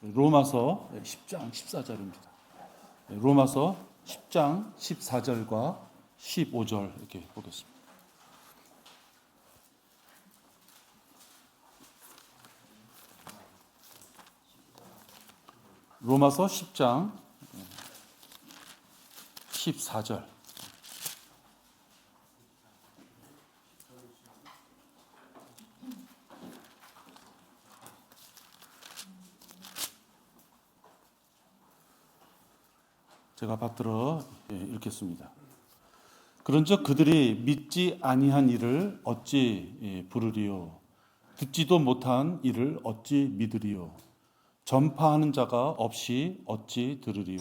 로마서 10장 14절입니다. 로마서 10장 14절과 15절 이렇게 보겠습니다. 로마서 10장 14절. 제가 받들어 읽겠습니다. 그런즉 그들이 믿지 아니한 일을 어찌 부르리요? 듣지도 못한 일을 어찌 믿으리요? 전파하는 자가 없이 어찌 들으리요?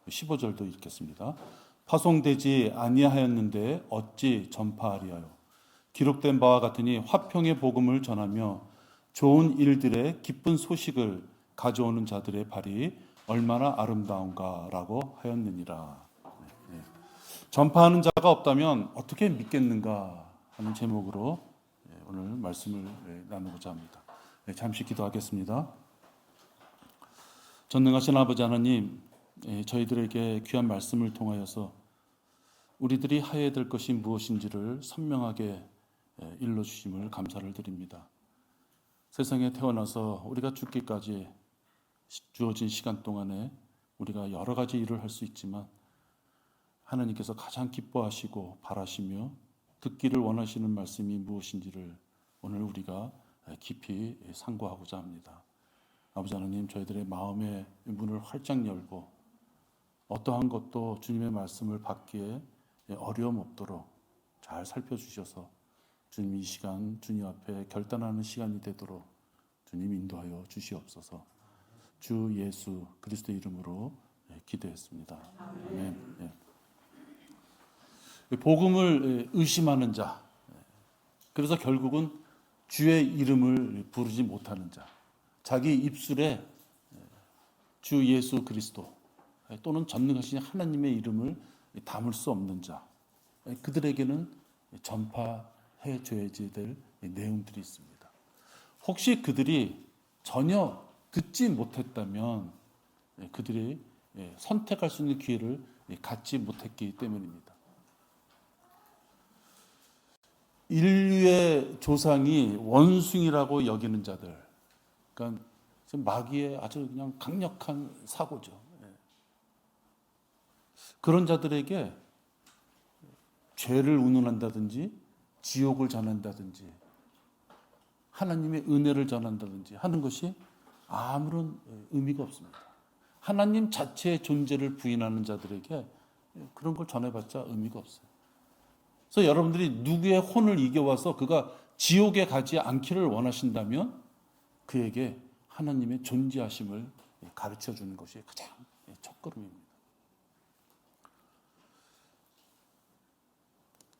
15절도 읽겠습니다. 파송되지 아니하였는데 어찌 전파하리요? 기록된 바와 같으니 화평의 복음을 전하며 좋은 일들의 기쁜 소식을 가져오는 자들의 발이 얼마나 아름다운가라고 하였느니라. 전파하는 자가 없다면 어떻게 믿겠는가 하는 제목으로 오늘 말씀을 나누고자 합니다. 잠시 기도하겠습니다. 전능하신 아버지 하나님, 저희들에게 귀한 말씀을 통하여서 우리들이 하여야 될 것이 무엇인지를 선명하게 일러주심을 감사를 드립니다. 세상에 태어나서 우리가 죽기까지 주어진 시간 동안에 우리가 여러 가지 일을 할 수 있지만 하나님께서 가장 기뻐하시고 바라시며 듣기를 원하시는 말씀이 무엇인지를 오늘 우리가 깊이 상고하고자 합니다. 아버지 하나님, 저희들의 마음의 문을 활짝 열고 어떠한 것도 주님의 말씀을 받기에 어려움 없도록 잘 살펴주셔서 주님 이 시간 주님 앞에 결단하는 시간이 되도록 주님 인도하여 주시옵소서. 주 예수 그리스도의 이름으로 기도했습니다. 아멘. 복음을 의심하는 자, 그래서 결국은 주의 이름을 부르지 못하는 자, 자기 입술에 주 예수 그리스도 또는 전능하신 하나님의 이름을 담을 수 없는 자, 그들에게는 전파해 줘야지 될 내용들이 있습니다. 혹시 그들이 전혀 듣지 못했다면 그들이 선택할 수 있는 기회를 갖지 못했기 때문입니다. 인류의 조상이 원숭이라고 여기는 자들, 그러니까 마귀의 아주 그냥 강력한 사고죠. 그런 자들에게 죄를 운운한다든지 지옥을 전한다든지 하나님의 은혜를 전한다든지 하는 것이 아무런 의미가 없습니다. 하나님 자체의 존재를 부인하는 자들에게 그런 걸 전해봤자 의미가 없어요. 그래서 여러분들이 누구의 혼을 이겨와서 그가 지옥에 가지 않기를 원하신다면 그에게 하나님의 존재하심을 가르쳐주는 것이 가장 첫걸음입니다.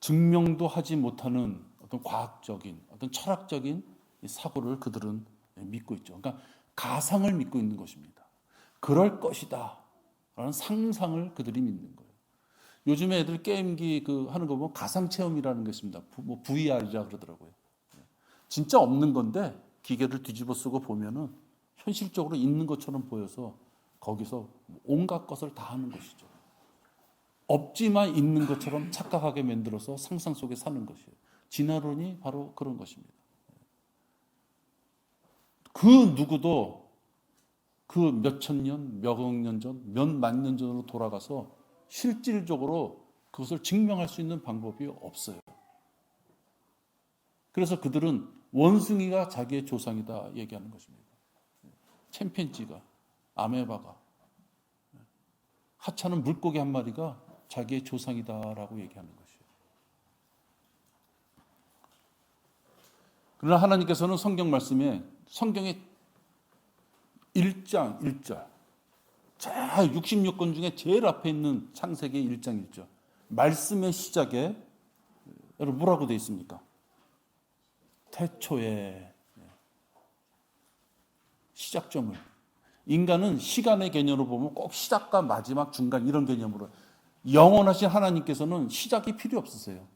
증명도 하지 못하는 어떤 과학적인, 어떤 철학적인 사고를 그들은 믿고 있죠. 그러니까 가상을 믿고 있는 것입니다. 그럴 것이다 라는 상상을 그들이 믿는 거예요. 요즘에 애들 게임기 하는 거 보면 가상 체험이라는 게 있습니다. VR이라 그러더라고요. 진짜 없는 건데 기계를 뒤집어 쓰고 보면은 현실적으로 있는 것처럼 보여서 거기서 온갖 것을 다 하는 것이죠. 없지만 있는 것처럼 착각하게 만들어서 상상 속에 사는 것이에요. 진화론이 바로 그런 것입니다. 그 누구도 그 몇천 년, 몇억 년 전, 몇만 년 전으로 돌아가서 실질적으로 그것을 증명할 수 있는 방법이 없어요. 그래서 그들은 원숭이가 자기의 조상이다 얘기하는 것입니다. 챔피언지가, 아메바가, 하찮은 물고기 한 마리가 자기의 조상이다라고 얘기하는 것이에요. 그러나 하나님께서는 성경 말씀에 성경의 1장 1절 66권 중에 제일 앞에 있는 창세기 1장 1절 말씀의 시작에 여러분 뭐라고 되어 있습니까? 태초에 시작점을 인간은 시간의 개념으로 보면 꼭 시작과 마지막 중간 이런 개념으로 영원하신 하나님께서는 시작이 필요 없으세요.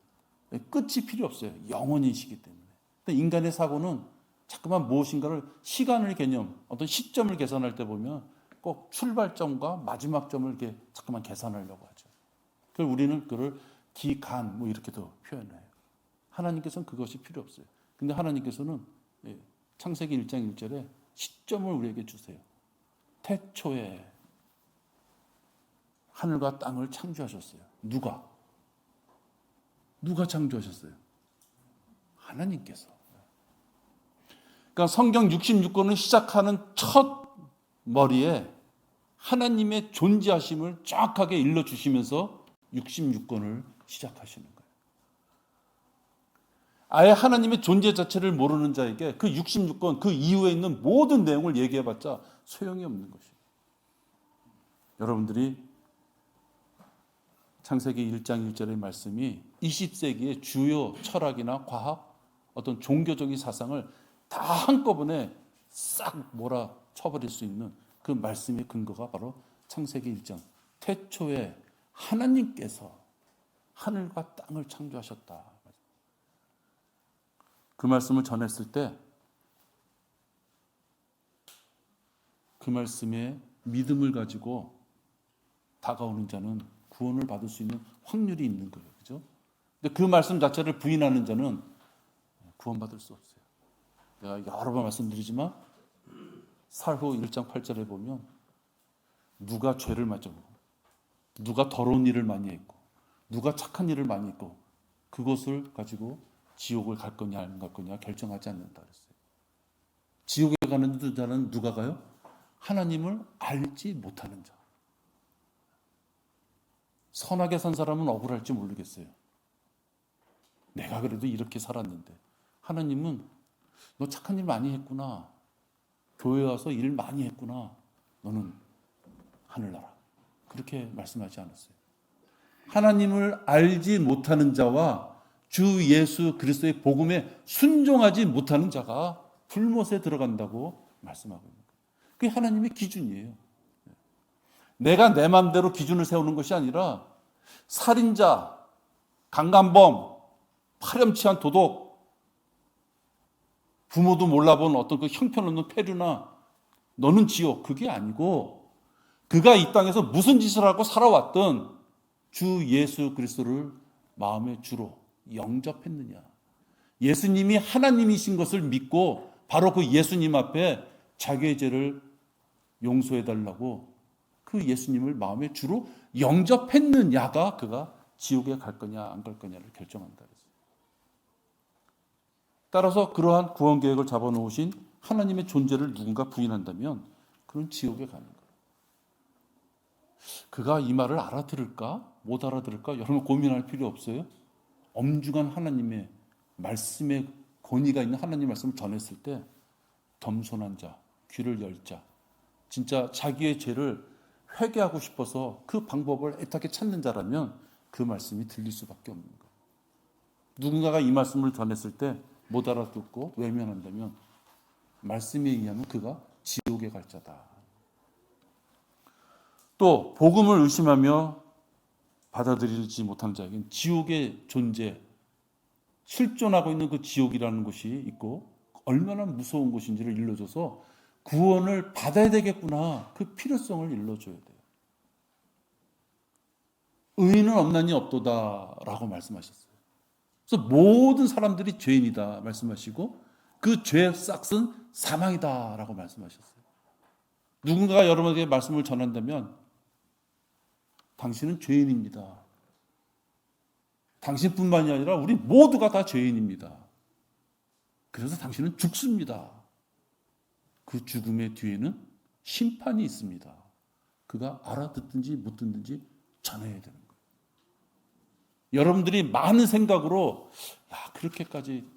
끝이 필요 없어요. 영원이시기 때문에. 근데 인간의 사고는 자꾸만 무엇인가를 시간을 개념, 어떤 시점을 계산할 때 보면 꼭 출발점과 마지막 점을 이렇게 자꾸만 계산하려고 하죠. 그래서 우리는 그걸 기간 뭐 이렇게도 표현해요. 하나님께서는 그것이 필요 없어요. 근데 하나님께서는 창세기 1장 1절에 시점을 우리에게 주세요. 태초에 하늘과 땅을 창조하셨어요. 누가 창조하셨어요? 하나님께서. 그러니까 성경 66권을 시작하는 첫 머리에 하나님의 존재하심을 정확하게 일러주시면서 66권을 시작하시는 거예요. 아예 하나님의 존재 자체를 모르는 자에게 그 66권, 그 이후에 있는 모든 내용을 얘기해봤자 소용이 없는 것이에요. 여러분들이 창세기 1장 1절의 말씀이 20세기의 주요 철학이나 과학, 어떤 종교적인 사상을 다 한꺼번에 싹 몰아쳐버릴 수 있는 그 말씀의 근거가 바로 창세기 1장. 태초에 하나님께서 하늘과 땅을 창조하셨다. 그 말씀을 전했을 때 그 말씀에 믿음을 가지고 다가오는 자는 구원을 받을 수 있는 확률이 있는 거예요. 그죠? 근데 그 말씀 자체를 부인하는 자는 구원받을 수 없어요. 내가 여러 번 말씀드리지만 사후 1장 8절에 보면 누가 죄를 맞고 누가 더러운 일을 많이 했고 누가 착한 일을 많이 했고 그것을 가지고 지옥을 갈 거냐 안 갈 거냐 결정하지 않는다 그랬어요. 지옥에 가는 자는 누가 가요? 하나님을 알지 못하는 자. 선하게 산 사람은 억울할지 모르겠어요. 내가 그래도 이렇게 살았는데 하나님은 너 착한 일 많이 했구나. 교회 와서 일 많이 했구나. 너는 하늘나라. 그렇게 말씀하지 않았어요. 하나님을 알지 못하는 자와 주 예수 그리스도의 복음에 순종하지 못하는 자가 불못에 들어간다고 말씀하고 있는 거예요. 그게 하나님의 기준이에요. 내가 내 마음대로 기준을 세우는 것이 아니라 살인자, 강간범, 파렴치한 도둑, 부모도 몰라본 어떤 그 형편없는 폐류나 너는 지옥, 그게 아니고 그가 이 땅에서 무슨 짓을 하고 살아왔던 주 예수 그리스도를 마음의 주로 영접했느냐. 예수님이 하나님이신 것을 믿고 바로 그 예수님 앞에 자기의 죄를 용서해달라고 그 예수님을 마음의 주로 영접했느냐가 그가 지옥에 갈 거냐 안 갈 거냐를 결정한다. 따라서 그러한 구원 계획을 잡아놓으신 하나님의 존재를 누군가 부인한다면 그런 지옥에 가는 거예요. 그가 이 말을 알아들을까? 못 알아들을까? 여러분 고민할 필요 없어요. 엄중한 하나님의 말씀에 권위가 있는 하나님의 말씀을 전했을 때 겸손한 자, 귀를 열 자, 진짜 자기의 죄를 회개하고 싶어서 그 방법을 애타게 찾는 자라면 그 말씀이 들릴 수밖에 없는 거예요. 누군가가 이 말씀을 전했을 때 못 알아듣고 외면한다면 말씀에 의하면 그가 지옥에 갈 자다. 또 복음을 의심하며 받아들이지 못한 자에게는 지옥의 존재, 실존하고 있는 그 지옥이라는 것이 있고 얼마나 무서운 것인지를 일러줘서 구원을 받아야 되겠구나. 그 필요성을 일러줘야 돼요. 의인은 없나니 없도다라고 말씀하셨어요. 그래서 모든 사람들이 죄인이다 말씀하시고 그 죄의 싹은 사망이다라고 말씀하셨어요. 누군가가 여러분에게 말씀을 전한다면 당신은 죄인입니다. 당신뿐만이 아니라 우리 모두가 다 죄인입니다. 그래서 당신은 죽습니다. 그 죽음의 뒤에는 심판이 있습니다. 그가 알아듣든지 못 듣든지 전해야 되는 거예요. 여러분들이 많은 생각으로 그렇게까지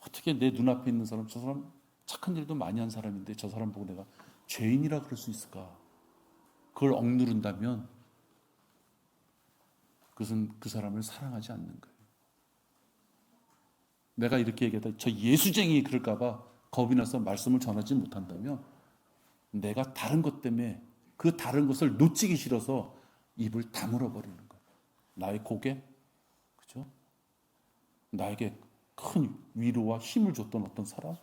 어떻게 내 눈앞에 있는 사람, 저 사람 착한 일도 많이 한 사람인데 저 사람 보고 내가 죄인이라 그럴 수 있을까? 그걸 억누른다면 그것은 그 사람을 사랑하지 않는 거예요. 내가 이렇게 얘기하다 저 예수쟁이 그럴까 봐 겁이 나서 말씀을 전하지 못한다면 내가 다른 것 때문에 그 다른 것을 놓치기 싫어서 입을 다물어 버리는 거예요. 나의 고개, 나에게 큰 위로와 힘을 줬던 어떤 사람,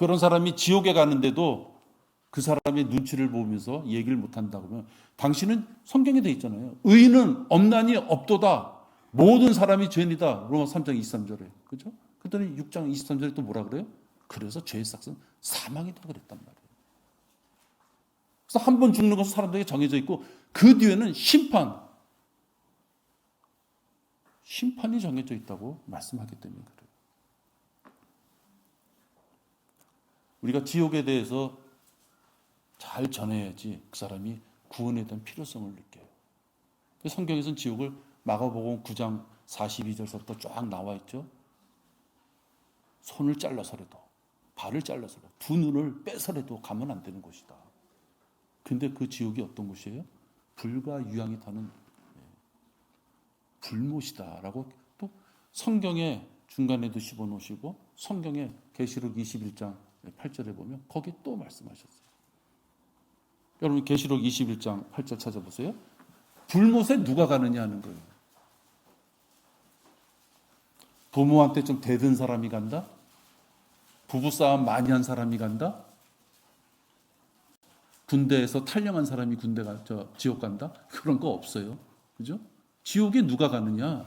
그런 사람이 지옥에 가는데도 그 사람의 눈치를 보면서 얘기를 못한다 그러면 당신은 성경에 돼 있잖아요. 의인은 없나니 없도다. 모든 사람이 죄인이다. 로마 3장 23절에. 그죠? 그랬더니 6장 23절에 또 뭐라 그래요? 그래서 죄의 삭은 사망이다 그랬단 말이에요. 그래서 한 번 죽는 것은 사람들에게 정해져 있고 그 뒤에는 심판이 정해져 있다고 말씀하기 때문에 그래요. 우리가 지옥에 대해서 잘 전해야지 그 사람이 구원에 대한 필요성을 느껴요. 성경에서는 지옥을 마가복음 9장 42절부터 쫙 나와 있죠. 손을 잘라서라도 발을 잘라서라도 두 눈을 빼서라도 가면 안 되는 곳이다. 근데 그 지옥이 어떤 곳이에요? 불과 유황이 타는 불못이다라고 또 성경에 중간에도 집어넣으시고 성경에 계시록 21장 8절에 보면 거기 또 말씀하셨어요. 여러분 계시록 21장 8절 찾아보세요. 불못에 누가 가느냐 하는 거예요. 부모한테 좀 대든 사람이 간다? 부부싸움 많이 한 사람이 간다? 군대에서 탈영한 사람이 지옥 간다? 그런 거 없어요. 그죠? 지옥에 누가 가느냐?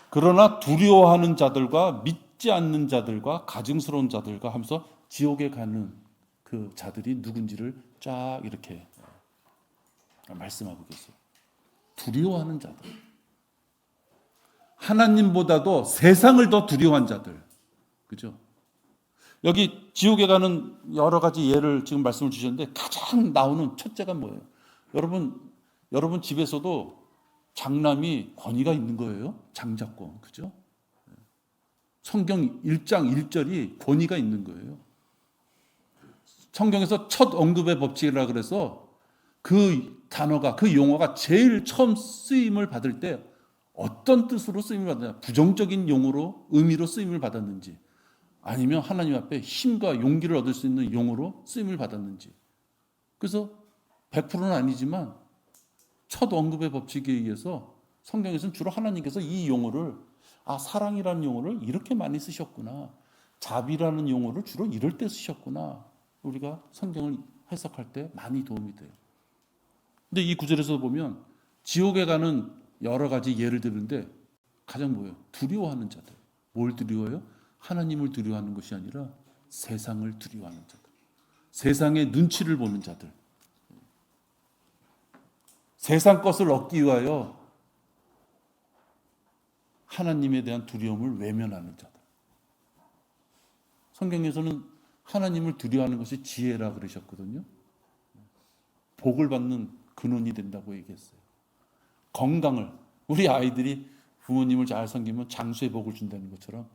그러나 두려워하는 자들과 믿지 않는 자들과 가증스러운 자들과 하면서 지옥에 가는 그 자들이 누군지를 쫙 이렇게 말씀하고 계세요. 두려워하는 자들. 하나님보다도 세상을 더 두려워한 자들. 그죠? 여기 지옥에 가는 여러 가지 예를 지금 말씀을 주셨는데 가장 나오는 첫째가 뭐예요? 여러분 집에서도 장남이 권위가 있는 거예요. 장자권. 그죠? 성경 1장 1절이 권위가 있는 거예요. 성경에서 첫 언급의 법칙이라 그래서 그 단어가 그 용어가 제일 처음 쓰임을 받을 때 어떤 뜻으로 쓰임을 받았냐? 부정적인 용어로 의미로 쓰임을 받았는지 아니면 하나님 앞에 힘과 용기를 얻을 수 있는 용어로 쓰임을 받았는지. 그래서 100%는 아니지만 첫 언급의 법칙에 의해서 성경에서는 주로 하나님께서 이 용어를 사랑이라는 용어를 이렇게 많이 쓰셨구나. 자비라는 용어를 주로 이럴 때 쓰셨구나. 우리가 성경을 해석할 때 많이 도움이 돼요. 근데 이 구절에서 보면 지옥에 가는 여러 가지 예를 들는데 가장 뭐예요? 두려워하는 자들. 뭘 두려워요? 하나님을 두려워하는 것이 아니라 세상을 두려워하는 자들. 세상의 눈치를 보는 자들. 세상 것을 얻기 위하여 하나님에 대한 두려움을 외면하는 자들. 성경에서는 하나님을 두려워하는 것이 지혜라 그러셨거든요. 복을 받는 근원이 된다고 얘기했어요. 건강을 우리 아이들이 부모님을 잘 섬기면 장수의 복을 준다는 것처럼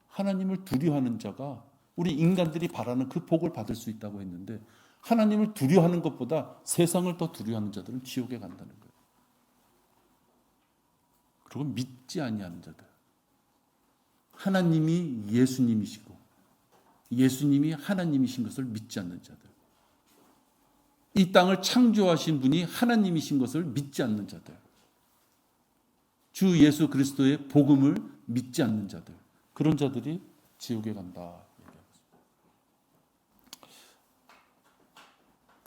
하나님을 두려워하는 자가 우리 인간들이 바라는 그 복을 받을 수 있다고 했는데 하나님을 두려워하는 것보다 세상을 더 두려워하는 자들은 지옥에 간다는 거예요. 그리고 믿지 아니하는 자들. 하나님이 예수님이시고 예수님이 하나님이신 것을 믿지 않는 자들. 이 땅을 창조하신 분이 하나님이신 것을 믿지 않는 자들. 주 예수 그리스도의 복음을 믿지 않는 자들. 그런 자들이 지옥에 간다.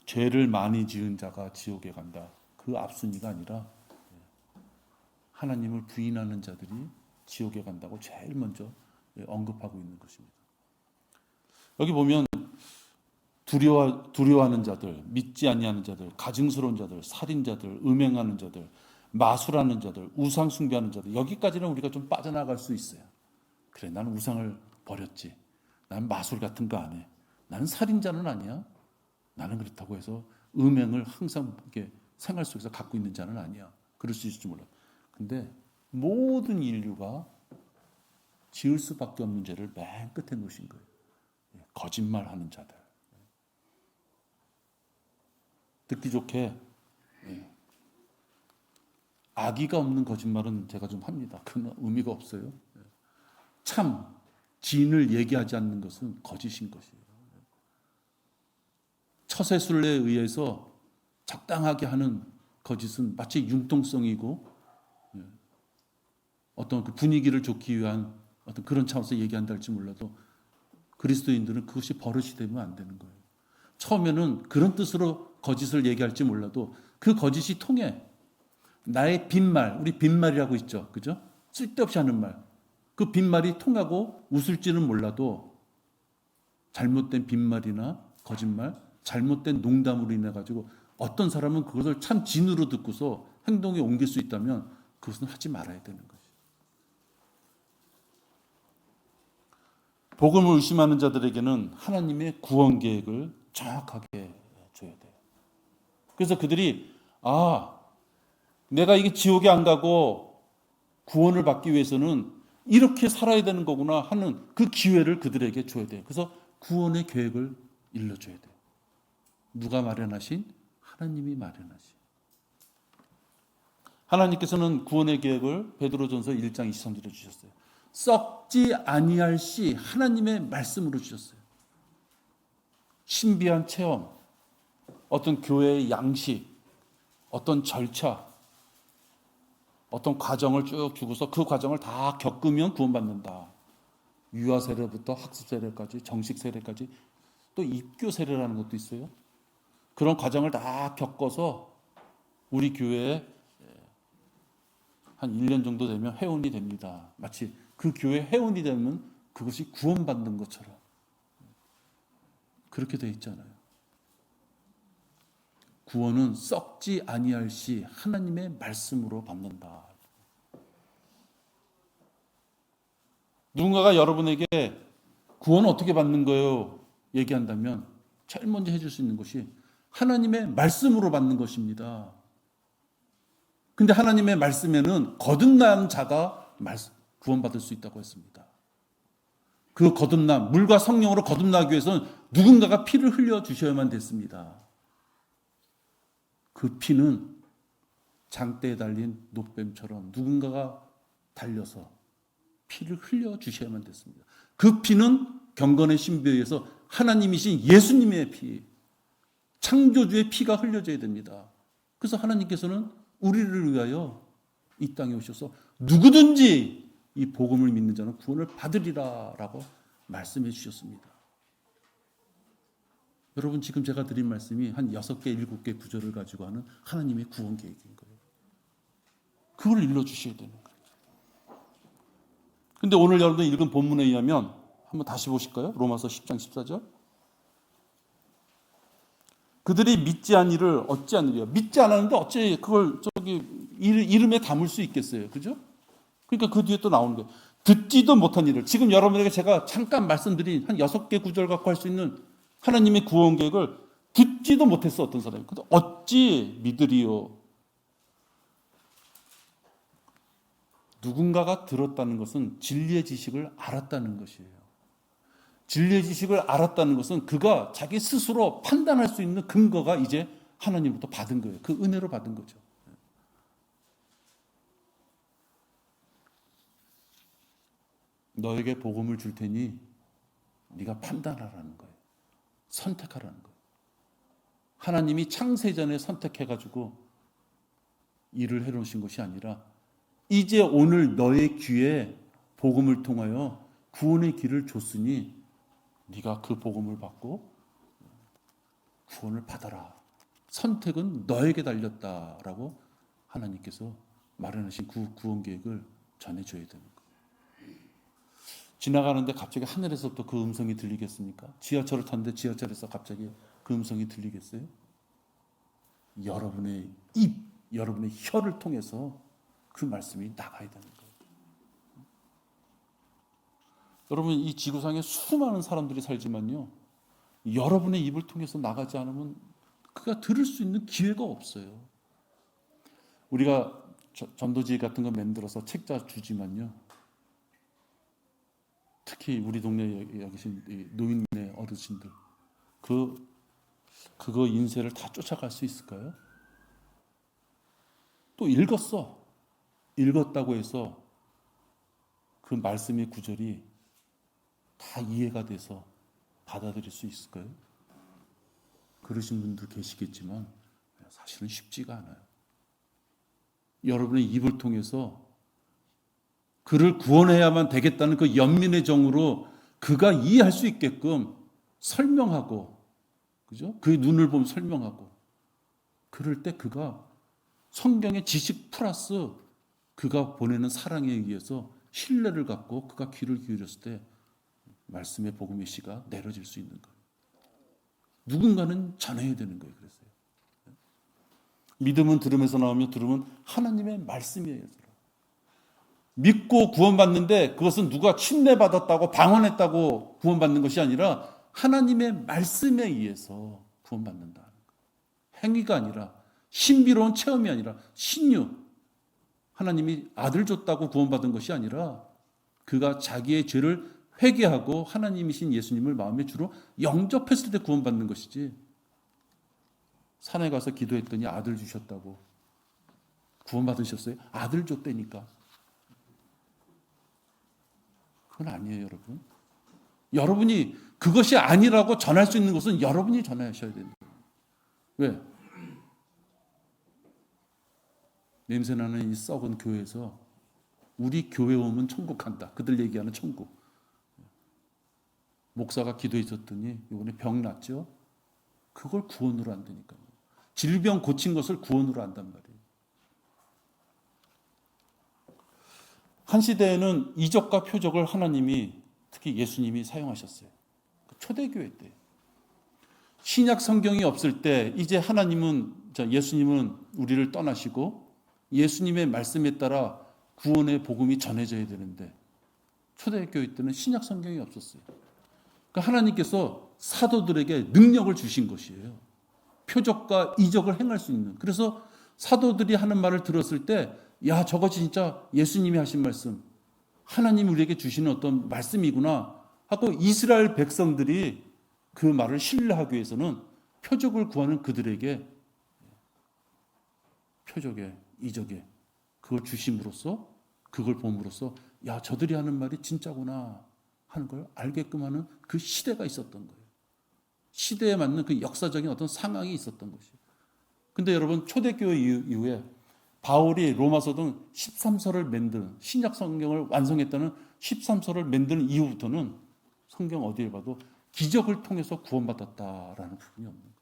죄를 많이 지은 자가 지옥에 간다. 그 앞순위가 아니라 하나님을 부인하는 자들이 지옥에 간다고 제일 먼저 언급하고 있는 것입니다. 여기 보면 두려워하는 자들, 믿지 아니하는 자들, 가증스러운 자들, 살인자들, 음행하는 자들, 마술하는 자들, 우상 숭배하는 자들, 여기까지는 우리가 좀 빠져나갈 수 있어요. 그래, 나는 우상을 버렸지. 나는 마술 같은 거 안 해. 나는 살인자는 아니야. 나는 그렇다고 해서 음행을 항상 이렇게 생활 속에서 갖고 있는 자는 아니야. 그럴 수 있을지 몰라. 근데 모든 인류가 지을 수밖에 없는 죄를 맨 끝에 놓으신 거예요. 거짓말하는 자들. 듣기 좋게 악의가 없는 거짓말은 제가 좀 합니다. 그건 의미가 없어요. 참 진을 얘기하지 않는 것은 거짓인 것이에요. 처세술에 의해서 적당하게 하는 거짓은 마치 융통성이고 어떤 그 분위기를 좋기 위한 어떤 그런 차원에서 얘기한다 할지 몰라도 그리스도인들은 그것이 버릇이 되면 안 되는 거예요. 처음에는 그런 뜻으로 거짓을 얘기할지 몰라도 그 거짓이 통해. 나의 빈말, 우리 빈말이라고 있죠. 그죠? 쓸데없이 하는 말. 그 빈말이 통하고 웃을지는 몰라도 잘못된 빈말이나 거짓말, 잘못된 농담으로 인해 가지고 어떤 사람은 그것을 참 진으로 듣고서 행동에 옮길 수 있다면 그것은 하지 말아야 되는 것이죠. 복음을 의심하는 자들에게는 하나님의 구원 계획을 정확하게 줘야 돼요. 그래서 그들이 내가 이게 지옥에 안 가고 구원을 받기 위해서는 이렇게 살아야 되는 거구나 하는 그 기회를 그들에게 줘야 돼요. 그래서 구원의 계획을 일러줘야 돼요. 누가 마련하신? 하나님이 마련하신. 하나님께서는 구원의 계획을 베드로전서 1장 23절에 주셨어요. 썩지 아니할 씨 하나님의 말씀으로 주셨어요. 신비한 체험, 어떤 교회의 양식, 어떤 절차, 어떤 과정을 쭉 주고서 그 과정을 다 겪으면 구원받는다. 유아 세례부터 학습 세례까지, 정식 세례까지, 또 입교 세례라는 것도 있어요. 그런 과정을 다 겪어서 우리 교회에 한 1년 정도 되면 회원이 됩니다. 마치 그 교회 회원이 되면 그것이 구원받는 것처럼 그렇게 돼 있잖아요. 구원은 썩지 아니할 시 하나님의 말씀으로 받는다. 누군가가 여러분에게 구원 어떻게 받는 거예요? 얘기한다면 제일 먼저 해줄 수 있는 것이 하나님의 말씀으로 받는 것입니다. 근데 하나님의 말씀에는 거듭난 자가 구원받을 수 있다고 했습니다. 그 거듭남, 물과 성령으로 거듭나기 위해서는 누군가가 피를 흘려 주셔야만 됐습니다. 그 피는 장대에 달린 노뱀처럼 누군가가 달려서 피를 흘려 주셔야만 됐습니다. 그 피는 경건의 신비에 의해서 하나님이신 예수님의 피, 창조주의 피가 흘려져야 됩니다. 그래서 하나님께서는 우리를 위하여 이 땅에 오셔서 누구든지 이 복음을 믿는 자는 구원을 받으리라 라고 말씀해 주셨습니다. 여러분 지금 제가 드린 말씀이 한 6개, 7개 구절을 가지고 하는 하나님의 구원 계획인 거예요. 그걸 일러주셔야 되는 거예요. 근데 오늘 여러분들 읽은 본문에 의하면 한번 다시 보실까요? 로마서 10장 14절. 그들이 믿지 않으리를 어찌 하느냐. 믿지 않았는데 어찌 그걸 이름에 담을 수 있겠어요. 그죠? 그러니까 그 뒤에 또 나오는 거예요. 듣지도 못한 일을. 지금 여러분에게 제가 잠깐 말씀드린 한 6개 구절 갖고 할 수 있는 하나님의 구원 계획을 듣지도 못했어, 어떤 사람이. 근데 어찌 믿으리요? 누군가가 들었다는 것은 진리의 지식을 알았다는 것이에요. 진리의 지식을 알았다는 것은 그가 자기 스스로 판단할 수 있는 근거가 이제 하나님부터 받은 거예요. 그 은혜로 받은 거죠. 너에게 복음을 줄 테니 네가 판단하라는 거예요. 선택하라는 거예요. 하나님이 창세전에 선택해가지고 일을 해놓으신 것이 아니라 이제 오늘 너의 귀에 복음을 통하여 구원의 길을 줬으니 네가 그 복음을 받고 구원을 받아라. 선택은 너에게 달렸다라고 하나님께서 마련하신 구원 계획을 전해줘야 되는 거예요. 지나가는데 갑자기 하늘에서부터 그 음성이 들리겠습니까? 지하철을 탔는데 지하철에서 갑자기 그 음성이 들리겠어요? 여러분의 입, 여러분의 혀를 통해서 그 말씀이 나가야 되는 거예요. 여러분 이 지구상에 수많은 사람들이 살지만요. 여러분의 입을 통해서 나가지 않으면 그가 들을 수 있는 기회가 없어요. 우리가 전도지 같은 거 만들어서 책자 주지만요. 특히 우리 동네에 계신 노인네 어르신들 그거 인쇄를 다 쫓아갈 수 있을까요? 또 읽었다고 해서 그 말씀의 구절이 다 이해가 돼서 받아들일 수 있을까요? 그러신 분도 계시겠지만 사실은 쉽지가 않아요. 여러분의 입을 통해서 그를 구원해야만 되겠다는 그 연민의 정으로 그가 이해할 수 있게끔 설명하고, 그죠? 그의 눈을 보면 설명하고, 그럴 때 그가 성경의 지식 플러스 그가 보내는 사랑에 의해서 신뢰를 갖고 그가 귀를 기울였을 때 말씀의 복음의 씨가 내려질 수 있는 거예요. 누군가는 전해야 되는 거예요. 그래서요. 믿음은 들음에서 나오며 들음은 하나님의 말씀이에요. 믿고 구원받는데 그것은 누가 침례받았다고 방언했다고 구원받는 것이 아니라 하나님의 말씀에 의해서 구원받는다. 행위가 아니라 신비로운 체험이 아니라 신유. 하나님이 아들 줬다고 구원받은 것이 아니라 그가 자기의 죄를 회개하고 하나님이신 예수님을 마음의 주로 영접했을 때 구원받는 것이지, 산에 가서 기도했더니 아들 주셨다고 구원받으셨어요? 아들 줬다니까. 그건 아니에요, 여러분. 여러분이 그것이 아니라고 전할 수 있는 것은 여러분이 전하셔야 됩니다. 왜? 냄새나는 이 썩은 교회에서 우리 교회 오면 천국 간다. 그들 얘기하는 천국. 목사가 기도했었더니 이번에 병 났죠? 그걸 구원으로 안다니까요. 질병 고친 것을 구원으로 안단 말이에요. 한 시대에는 이적과 표적을 하나님이, 특히 예수님이 사용하셨어요. 초대교회 때. 신약 성경이 없을 때 이제 예수님은 우리를 떠나시고 예수님의 말씀에 따라 구원의 복음이 전해져야 되는데 초대교회 때는 신약 성경이 없었어요. 그러니까 하나님께서 사도들에게 능력을 주신 것이에요. 표적과 이적을 행할 수 있는. 그래서 사도들이 하는 말을 들었을 때, 야, 저것이 진짜 예수님이 하신 말씀, 하나님이 우리에게 주시는 어떤 말씀이구나 하고 이스라엘 백성들이 그 말을 신뢰하기 위해서는 표적을 구하는 그들에게 표적에 이적에 그걸 주심으로써, 그걸 봄으로써, 야, 저들이 하는 말이 진짜구나 하는 걸 알게끔 하는 그 시대가 있었던 거예요. 시대에 맞는 그 역사적인 어떤 상황이 있었던 것이에요. 근데 여러분, 초대교회 이후에 바울이 로마서 등 13서를 만드는, 신약 성경을 완성했다는 13서를 만드는 이후부터는 성경 어디에 봐도 기적을 통해서 구원받았다라는 부분이 없는 거예요.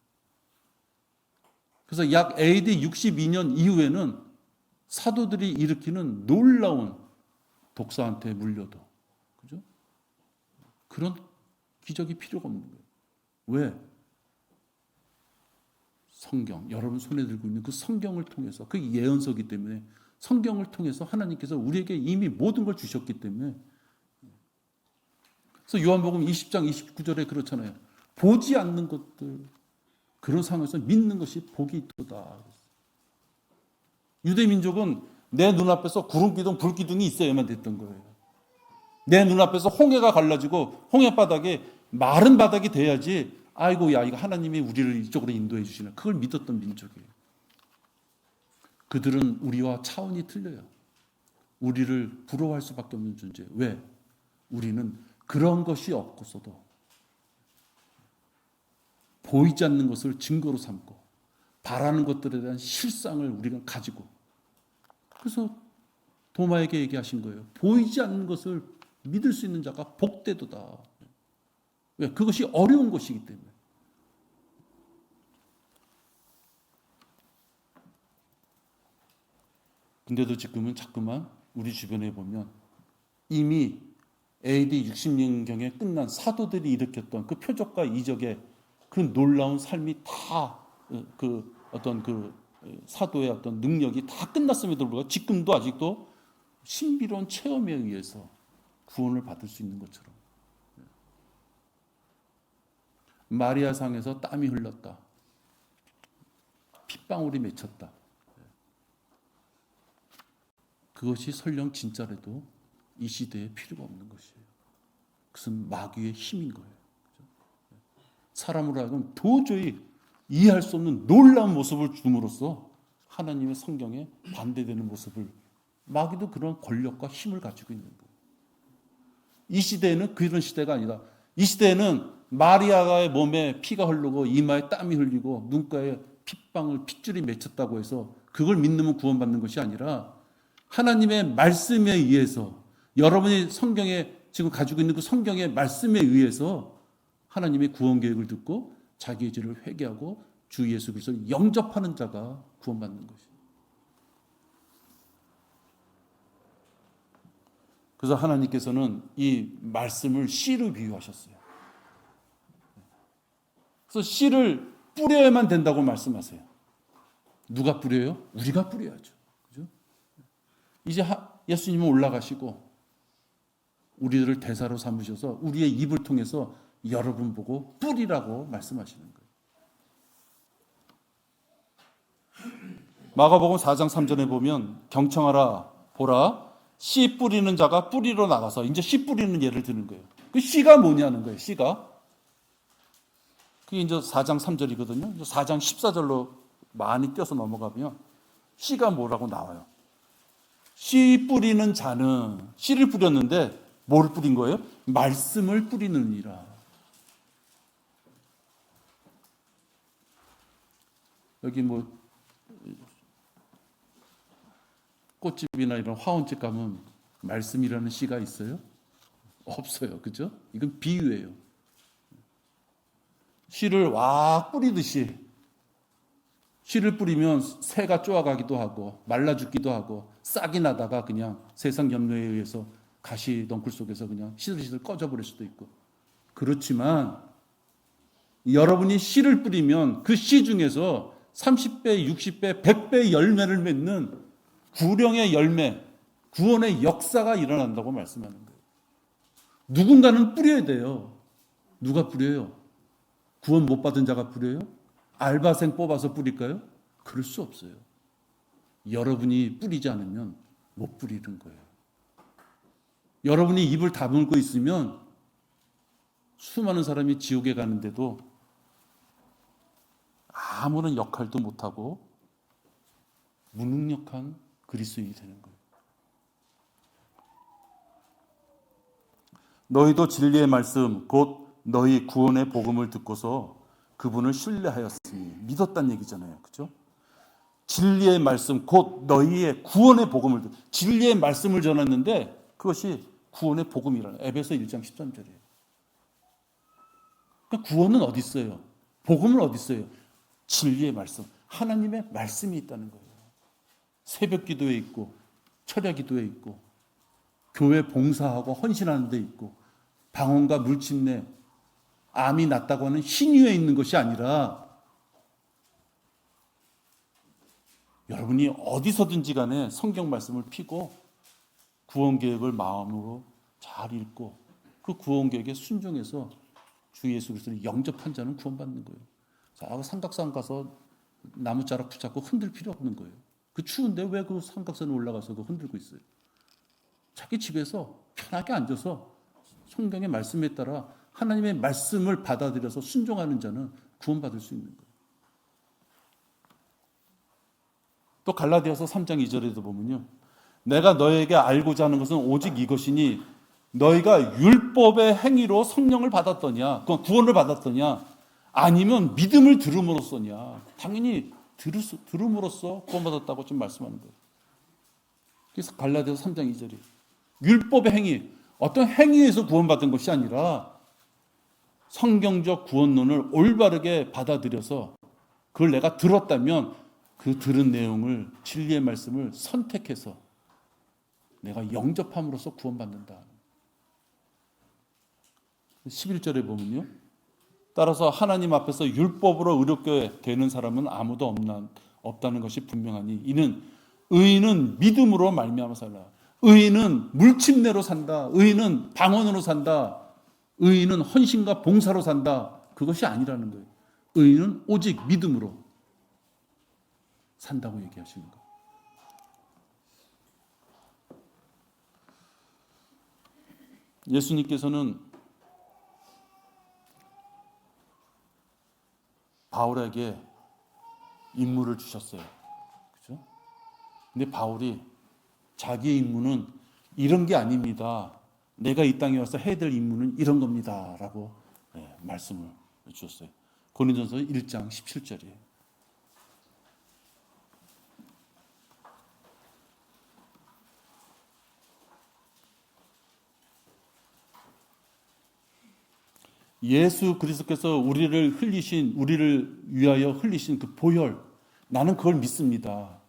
그래서 약 AD 62년 이후에는 사도들이 일으키는 놀라운, 독사한테 물려도, 그죠? 그런 기적이 필요가 없는 거예요. 왜? 성경, 여러분 손에 들고 있는 그 성경을 통해서, 그 예언서기 때문에, 성경을 통해서 하나님께서 우리에게 이미 모든 걸 주셨기 때문에. 그래서 요한복음 20장 29절에 그렇잖아요. 보지 않는 것들, 그런 상황에서 믿는 것이 복이 있도다. 유대 민족은 내 눈앞에서 구름기둥, 불기둥이 있어야만 됐던 거예요. 내 눈앞에서 홍해가 갈라지고 홍해바닥에 마른 바닥이 돼야지, 아이고, 야, 이거 하나님이 우리를 이쪽으로 인도해 주시나, 그걸 믿었던 민족이에요. 그들은 우리와 차원이 틀려요. 우리를 부러워할 수밖에 없는 존재예요. 왜? 우리는 그런 것이 없고서도 보이지 않는 것을 증거로 삼고 바라는 것들에 대한 실상을 우리가 가지고, 그래서 도마에게 얘기하신 거예요. 보이지 않는 것을 믿을 수 있는 자가 복되도다. 왜? 그것이 어려운 것이기 때문에. 근데도 지금은 자꾸만 우리 주변에 보면 이미 AD 60년경에 끝난 사도들이 일으켰던 그 표적과 이적의 그 놀라운 삶이 다 그 어떤 그 사도의 어떤 능력이 다 끝났음에도 불구하고 지금도 아직도 신비로운 체험에 의해서 구원을 받을 수 있는 것처럼. 마리아상에서 땀이 흘렀다. 핏방울이 맺혔다. 그것이 설령 진짜라도 이 시대에 필요가 없는 것이에요. 그것은 마귀의 힘인 거예요. 사람으로 하여금 도저히 이해할 수 없는 놀라운 모습을 줌으로써 하나님의 성경에 반대되는 모습을, 마귀도 그런 권력과 힘을 가지고 있는 거예요. 이 시대에는 그런 시대가 아니다. 이 시대에는 마리아의 몸에 피가 흐르고 이마에 땀이 흘리고 눈가에 핏방울, 핏줄이 맺혔다고 해서 그걸 믿으면 구원받는 것이 아니라 하나님의 말씀에 의해서 여러분이 성경에 지금 가지고 있는 그 성경의 말씀에 의해서 하나님의 구원 계획을 듣고 자기의 죄를 회개하고 주 예수 그리스도를 영접하는 자가 구원받는 것이에요. 그래서 하나님께서는 이 말씀을 씨로 비유하셨어요. 그래서 씨를 뿌려야만 된다고 말씀하세요. 누가 뿌려요? 우리가 뿌려야죠. 그죠? 이제 예수님은 올라가시고 우리들을 대사로 삼으셔서 우리의 입을 통해서 여러분 보고 뿌리라고 말씀하시는 거예요. 마가복음 4장 3절에 보면 경청하라 보라 씨 뿌리는 자가 뿌리로 나가서 이제 씨 뿌리는 예를 드는 거예요. 그 씨가 뭐냐는 거예요. 씨가 그게 이제 4장 3절이거든요. 4장 14절로 많이 띄어서 넘어가면 씨가 뭐라고 나와요. 씨 뿌리는 자는 씨를 뿌렸는데 뭐를 뿌린 거예요? 말씀을 뿌리느니라. 여기 뭐 꽃집이나 이런 화원집 가면 말씀이라는 씨가 있어요? 없어요. 그죠? 이건 비유예요. 씨를 와 뿌리듯이 씨를 뿌리면 새가 쪼아가기도 하고 말라 죽기도 하고 싹이 나다가 그냥 세상 염려에 의해서 가시 덩굴 속에서 그냥 시들시들 꺼져버릴 수도 있고 그렇지만 여러분이 씨를 뿌리면 그 씨 중에서 30배, 60배, 100배의 열매를 맺는 구령의 열매, 구원의 역사가 일어난다고 말씀하는 거예요. 누군가는 뿌려야 돼요. 누가 뿌려요? 구원 못 받은 자가 뿌려요? 알바생 뽑아서 뿌릴까요? 그럴 수 없어요. 여러분이 뿌리지 않으면 못 뿌리는 거예요. 여러분이 입을 다물고 있으면 수많은 사람이 지옥에 가는데도 아무런 역할도 못하고 무능력한 그리스도인이 되는 거예요. 너희도 진리의 말씀 곧 너희 구원의 복음을 듣고서 그분을 신뢰하였으니 믿었다는 얘기잖아요. 그렇죠? 진리의 말씀 곧 너희의 구원의 복음을 진리의 말씀을 전했는데 그것이 구원의 복음이라는 에베소 1장 13절이에요. 그러니까 구원은 어디 있어요? 복음은 어디 있어요? 진리의 말씀, 하나님의 말씀이 있다는 거예요. 새벽 기도에 있고 철야 기도에 있고 교회 봉사하고 헌신하는 데 있고 방언과 물침내 암이 낫다고 하는 신유에 있는 것이 아니라 여러분이 어디서든지 간에 성경 말씀을 피고 구원 계획을 마음으로 잘 읽고 그 구원 계획에 순종해서 주 예수 그리스도를 영접한 자는 구원받는 거예요. 자, 삼각산 가서 나무자락 붙잡고 흔들 필요 없는 거예요. 그 추운데 왜 그 삼각산에 올라가서 그 흔들고 있어요? 자기 집에서 편하게 앉아서 성경의 말씀에 따라 하나님의 말씀을 받아들여서 순종하는 자는 구원받을 수 있는 거예요. 또 갈라디아서 3장 2절에도 보면요. 내가 너에게 알고자 하는 것은 오직 이것이니 너희가 율법의 행위로 성령을 받았더냐, 구원을 받았더냐, 아니면 믿음을 들음으로써냐. 당연히 들음으로써 구원받았다고 지금 말씀하는 거예요. 그래서 갈라디아서 3장 2절이 율법의 행위, 어떤 행위에서 구원받은 것이 아니라 성경적 구원론을 올바르게 받아들여서 그걸 내가 들었다면 그 들은 내용을 진리의 말씀을 선택해서 내가 영접함으로써 구원받는다. 11절에 보면요. 따라서 하나님 앞에서 율법으로 의롭게 되는 사람은 아무도 없다는 것이 분명하니 이는 의인은 믿음으로 말미암아 살라. 의인은 물침내로 산다. 의인은 방언으로 산다. 의인은 헌신과 봉사로 산다. 그것이 아니라는 거예요. 의인은 오직 믿음으로 산다고 얘기하시는 거예요. 예수님께서는 바울에게 임무를 주셨어요. 그죠? 근데 바울이 자기의 임무는 이런 게 아닙니다. 내가 이 땅에 와서 해야 될 임무는 이런 겁니다. 라고 말씀을 주셨어요. 고린도전서 1장 17절이에요. 예수 그리스도께서 우리를 위하여 흘리신 그 보혈, 나는 그걸 믿습니다.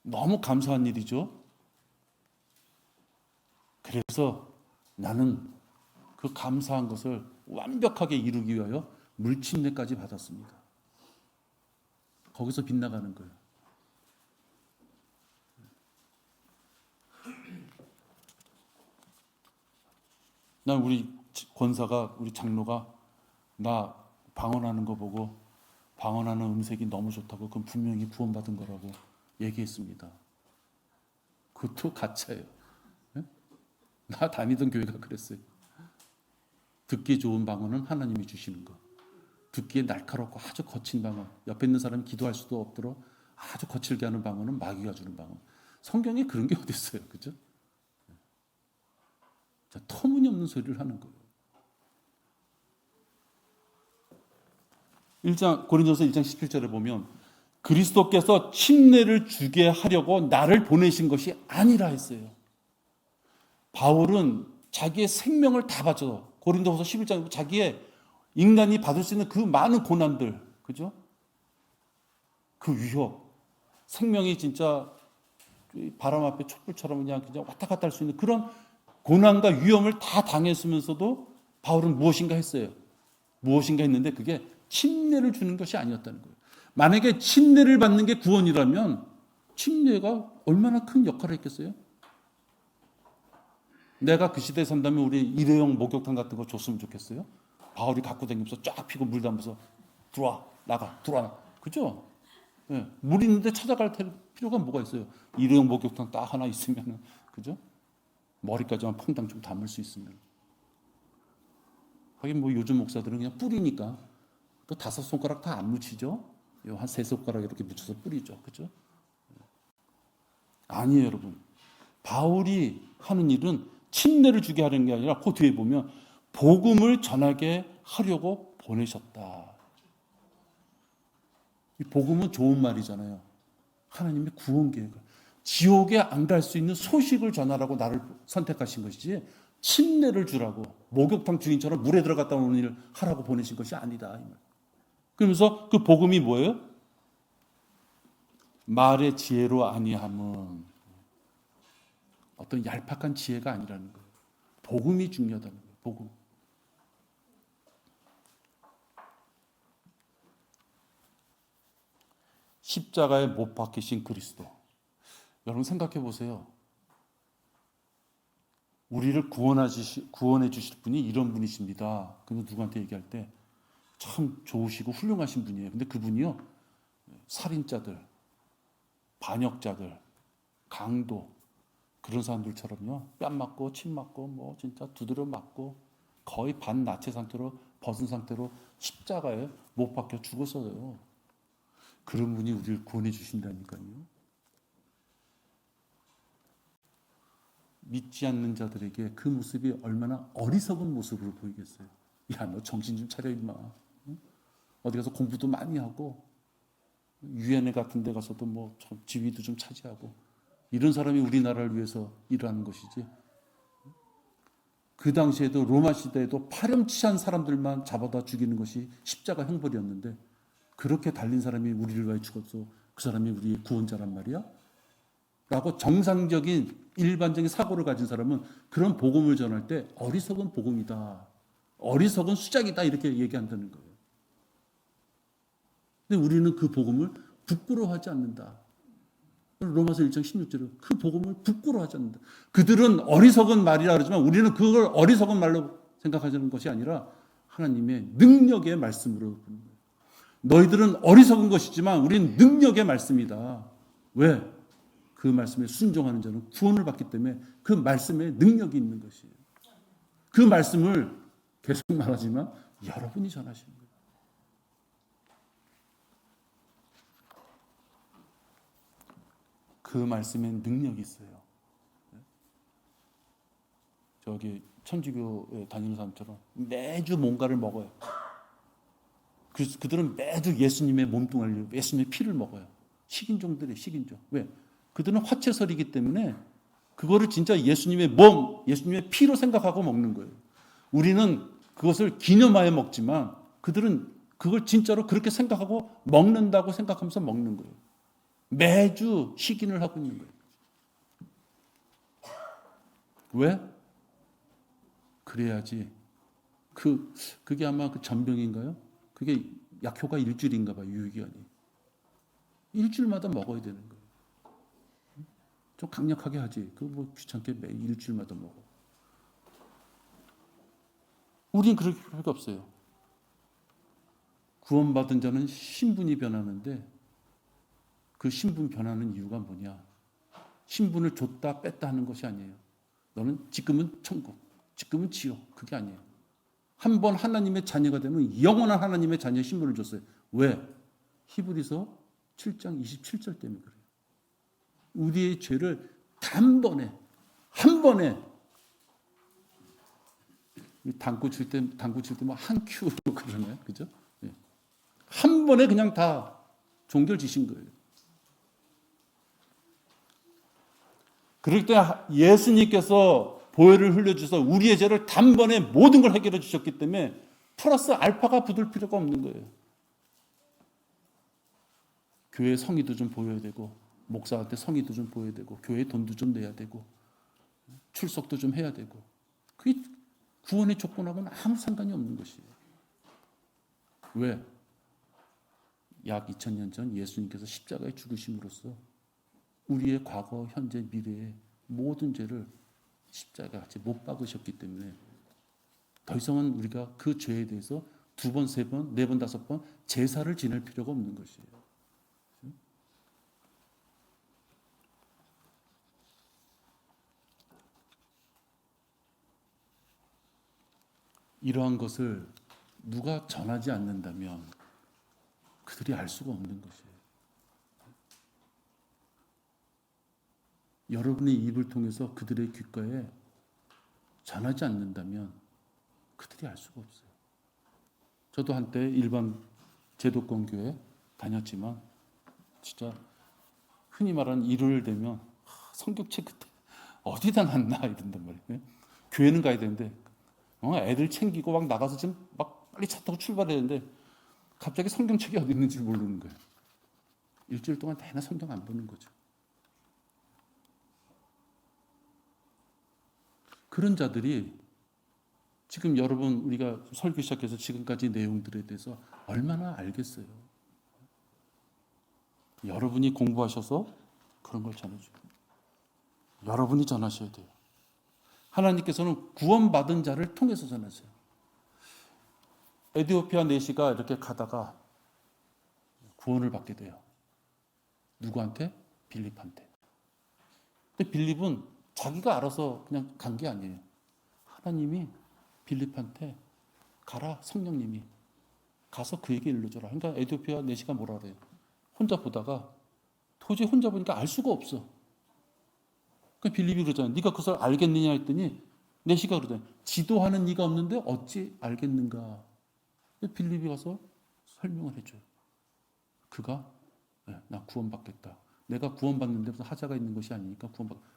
너무 감사한 일이죠. 그래서 나는 그 감사한 것을 완벽하게 이루기 위하여 물침례까지 받았습니다. 거기서 빗나가는 거예요. 난 우리 권사가, 우리 장로가 나 방언하는 거 보고 방언하는 음색이 너무 좋다고, 그건 분명히 구원받은 거라고 얘기했습니다. 그것도 가짜예요. 나 다니던 교회가 그랬어요. 듣기 좋은 방언은 하나님이 주시는 거. 듣기에 날카롭고 아주 거친 방언, 옆에 있는 사람이 기도할 수도 없도록 아주 거칠게 하는 방언은 마귀가 주는 방언. 성경에 그런 게 어디 있어요, 그죠? 자, 터무니없는 소리를 하는 거예요. 고린도서 1장 17절에 보면 그리스도께서 침례를 주게 하려고 나를 보내신 것이 아니라 했어요. 바울은 자기의 생명을 다 바쳐, 고린도서 11장 자기의 인간이 받을 수 있는 그 많은 고난들, 그죠? 그 위협, 생명이 진짜 바람 앞에 촛불처럼 그냥 왔다 갔다 할 수 있는 그런 고난과 위험을 다 당했으면서도 바울은 무엇인가 했어요. 무엇인가 했는데 그게 침례를 주는 것이 아니었다는 거예요. 만약에 침례를 받는 게 구원이라면 침례가 얼마나 큰 역할을 했겠어요? 내가 그 시대에 산다면 우리 일회용 목욕탕 같은 거 줬으면 좋겠어요? 바울이 갖고 다니면서 쫙 피고 물 담으면서 들어와 나가 들어와, 그죠? 네. 물 있는데 찾아갈 필요가 뭐가 있어요? 일회용 목욕탕 딱 하나 있으면, 그죠? 머리까지만 퐁당 좀 담을 수 있으면. 하긴 뭐 요즘 목사들은 그냥 뿌리니까 또 5손가락 다 안 묻히죠? 한 3손가락 이렇게 묻혀서 뿌리죠, 그죠? 아니에요, 여러분. 바울이 하는 일은 침례를 주게 하는 게 아니라 그 뒤에 보면 복음을 전하게 하려고 보내셨다. 이 복음은 좋은 말이잖아요. 하나님의 구원 계획을, 지옥에 안 갈 수 있는 소식을 전하라고 나를 선택하신 것이지 침례를 주라고, 목욕탕 주인처럼 물에 들어갔다 오는 일을 하라고 보내신 것이 아니다. 그러면서 그 복음이 뭐예요? 말의 지혜로 아니함은 어떤 얄팍한 지혜가 아니라는 거예요. 복음이 중요하다는 거예요. 복음. 십자가에 못 박히신 그리스도. 여러분 생각해 보세요. 우리를 구원해 주실 분이 이런 분이십니다. 근데 누구한테 얘기할 때 참 좋으시고 훌륭하신 분이에요. 근데 그분이요, 살인자들, 반역자들, 강도, 그런 사람들처럼요, 뺨 맞고 침 맞고 뭐 진짜 두드려 맞고 거의 반나체 상태로, 벗은 상태로 십자가에 못 박혀 죽었어요. 그런 분이 우리를 구원해 주신다니까요. 믿지 않는 자들에게 그 모습이 얼마나 어리석은 모습으로 보이겠어요. 야, 너 정신 좀 차려 임마. 응? 어디 가서 공부도 많이 하고 유엔회 같은 데 가서도 뭐 지위도 좀 차지하고, 이런 사람이 우리나라를 위해서 일하는 것이지. 그 당시에도 로마 시대에도 파렴치한 사람들만 잡아다 죽이는 것이 십자가 형벌이었는데, 그렇게 달린 사람이 우리를 위해 죽었어. 그 사람이 우리의 구원자란 말이야? 라고 정상적인 일반적인 사고를 가진 사람은 그런 복음을 전할 때 어리석은 복음이다, 어리석은 수작이다, 이렇게 얘기한다는 거예요. 근데 우리는 그 복음을 부끄러워하지 않는다. 로마서 1장 16절에 그 복음을 부끄러워하지 않는다. 그들은 어리석은 말이라 그러지만 우리는 그걸 어리석은 말로 생각하는 것이 아니라 하나님의 능력의 말씀으로 보는 거예요. 너희들은 어리석은 것이지만 우리는 능력의 말씀이다. 왜? 그 말씀에 순종하는 자는 구원을 받기 때문에 그 말씀에 능력이 있는 것이에요. 그 말씀을 계속 말하지만 여러분이 전하시는 거예요. 그 말씀에 능력이 있어요. 저기 천주교에 다니는 사람처럼 매주 뭔가를 먹어요. 그들은 매주 예수님의 몸뚱아리, 예수님의 피를 먹어요. 식인종들이 식인종. 왜? 그들은 화채설이기 때문에 그거를 진짜 예수님의 몸, 예수님의 피로 생각하고 먹는 거예요. 우리는 그것을 기념하여 먹지만 그들은 그걸 진짜로 그렇게 생각하고 먹는다고 생각하면서 먹는 거예요. 매주 식인을 하고 있는 거예요. 왜? 그래야지. 그게 아마 그 전병인가요? 그게 약효가 일주일인가 봐요, 유효기간이. 일주일마다 먹어야 되는 거예요. 좀 강력하게 하지. 그거 뭐 귀찮게 매일 일주일마다 먹어. 우린 그럴 필요가 없어요. 구원받은 자는 신분이 변하는데 그 신분 변하는 이유가 뭐냐? 신분을 줬다 뺐다 하는 것이 아니에요. 너는 지금은 천국, 지금은 지옥. 그게 아니에요. 한 번 하나님의 자녀가 되면 영원한 하나님의 자녀의 신분을 줬어요. 왜? 히브리서 7장 27절 때문에 그래요. 우리의 죄를 단번에 한 번에 당구 칠 때 뭐 한 큐로 그러나요? 그죠? 한 번에 그냥 다 종결 지신 거예요. 그럴 때 예수님께서 보혈을 흘려주셔서 우리의 죄를 단번에 모든 걸 해결해 주셨기 때문에 플러스 알파가 붙을 필요가 없는 거예요. 교회 성의도 좀 보여야 되고 목사한테 성의도 좀 보여야 되고 교회 돈도 좀 내야 되고 출석도 좀 해야 되고 그게 구원의 조건하고는 아무 상관이 없는 것이에요. 왜? 약 2000년 전 예수님께서 십자가에 죽으심으로써 우리의 과거, 현재, 미래의 모든 죄를 십자가에 같이 못 박으셨기 때문에 더 이상은 우리가 그 죄에 대해서 2번, 3번, 4번, 5번 제사를 지낼 필요가 없는 것이에요. 이러한 것을 누가 전하지 않는다면 그들이 알 수가 없는 것이에요. 여러분의 입을 통해서 그들의 귓가에 전하지 않는다면 그들이 알 수가 없어요. 저도 한때 일반 제도권 교회 다녔지만 진짜 흔히 말하는 일요일 되면 성경책 그때 어디다 놨나 이런단 말이에요. 교회는 가야 되는데 애들 챙기고 막 나가서 지금 막 빨리 차 타고 출발해야 되는데 갑자기 성경책이 어디 있는지 모르는 거예요. 일주일 동안 내내 성경 안 보는 거죠. 그런 자들이 지금 여러분 우리가 설교 시작해서 지금까지 내용들에 대해서 얼마나 알겠어요. 여러분이 공부하셔서 그런 걸 전해줘요. 여러분이 전하셔야 돼요. 하나님께서는 구원받은 자를 통해서 전하세요. 에티오피아 내시가 이렇게 가다가 구원을 받게 돼요. 누구한테? 빌립한테. 근데 빌립은 자기가 알아서 그냥 간 게 아니에요. 하나님이 빌립한테 가라, 성령님이 가서 그에게 일러줘라. 그러니까 에티오피아 내시가 뭐라 그래요? 혼자 보다가 도저히 혼자 보니까 알 수가 없어. 그러니까 빌립이 그러잖아요. 네가 그것을 알겠느냐 했더니 내시가 그러잖아요. 지도하는 네가 없는데 어찌 알겠는가. 빌립이 가서 설명을 해줘요. 그가 나 구원받겠다. 내가 구원받는데 무슨 하자가 있는 것이 아니니까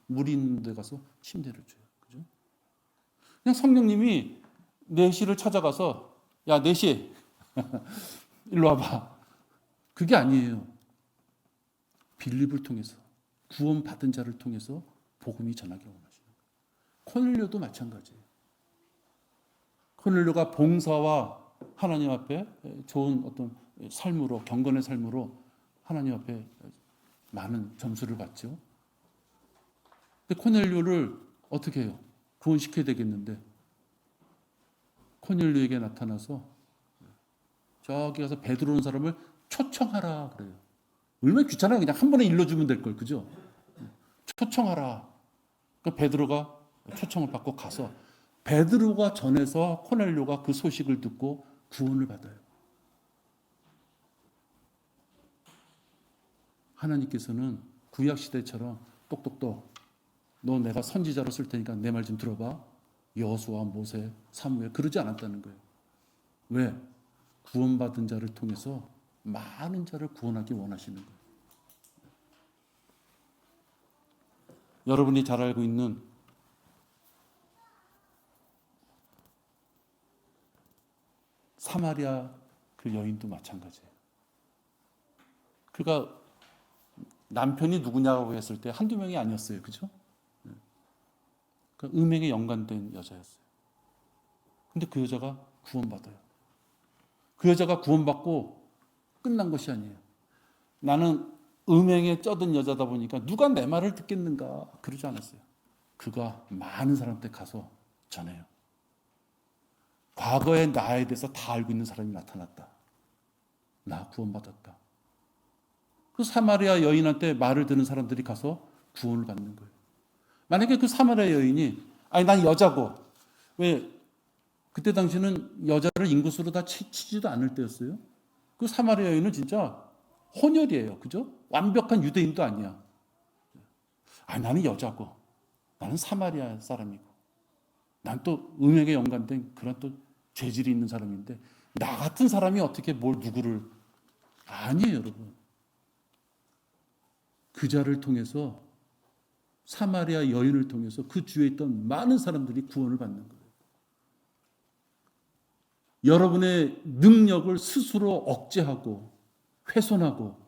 물이 있는 데 가서 침대를 줘요. 그죠? 그냥 성령님이 내시를 찾아가서 야 내시 일로 와봐. 그게 아니에요. 빌립을 통해서 구원받은 자를 통해서 복음이 전하게 원하시는 거예요. 코넬료도 마찬가지예요. 코넬료가 봉사와 하나님 앞에 좋은 어떤 삶으로 경건의 삶으로 하나님 앞에 많은 점수를 받죠. 근데 코넬료를 어떻게 해요? 구원시켜야 되겠는데 코넬료에게 나타나서 저기 가서 베드로라는 사람을 초청하라 그래요. 얼마나 귀찮아요. 그냥 한 번에 일러주면 될 걸, 그죠? 초청하라. 그러니까 베드로가 초청을 받고 가서 베드로가 전해서 코넬료가 그 소식을 듣고 구원을 받아요. 하나님께서는 구약 시대처럼 똑똑똑 너 내가 선지자로 쓸 테니까 내 말 좀 들어봐. 여호수아, 모세, 사무엘 그러지 않았다는 거예요. 왜? 구원받은 자를 통해서 많은 자를 구원하기 원하시는 거예요. 여러분이 잘 알고 있는 사마리아 그 여인도 마찬가지예요. 그가 남편이 누구냐고 했을 때 한두 명이 아니었어요. 그죠? 그러니까 음행에 연관된 여자였어요. 근데 그 여자가 구원받아요. 그 여자가 구원받고 끝난 것이 아니에요. 나는 음행에 쩌든 여자다 보니까 누가 내 말을 듣겠는가 그러지 않았어요. 그가 많은 사람한테 가서 전해요. 과거의 나에 대해서 다 알고 있는 사람이 나타났다. 나 구원받았다. 그 사마리아 여인한테 말을 듣는 사람들이 가서 구원을 받는 거예요. 만약에 그 사마리아 여인이 아니 난 여자고, 왜 그때 당시는 여자를 인구수로 다 치지도 않을 때였어요. 그 사마리아 여인은 진짜 혼혈이에요. 그죠? 완벽한 유대인도 아니야. 아니 나는 여자고, 나는 사마리아 사람이고, 난 또 음행에 연관된 그런 또 죄질이 있는 사람인데 나 같은 사람이 어떻게 뭘 누구를, 아니에요 여러분. 그 자를 통해서, 사마리아 여인을 통해서 그 주위에 있던 많은 사람들이 구원을 받는 거예요. 여러분의 능력을 스스로 억제하고 훼손하고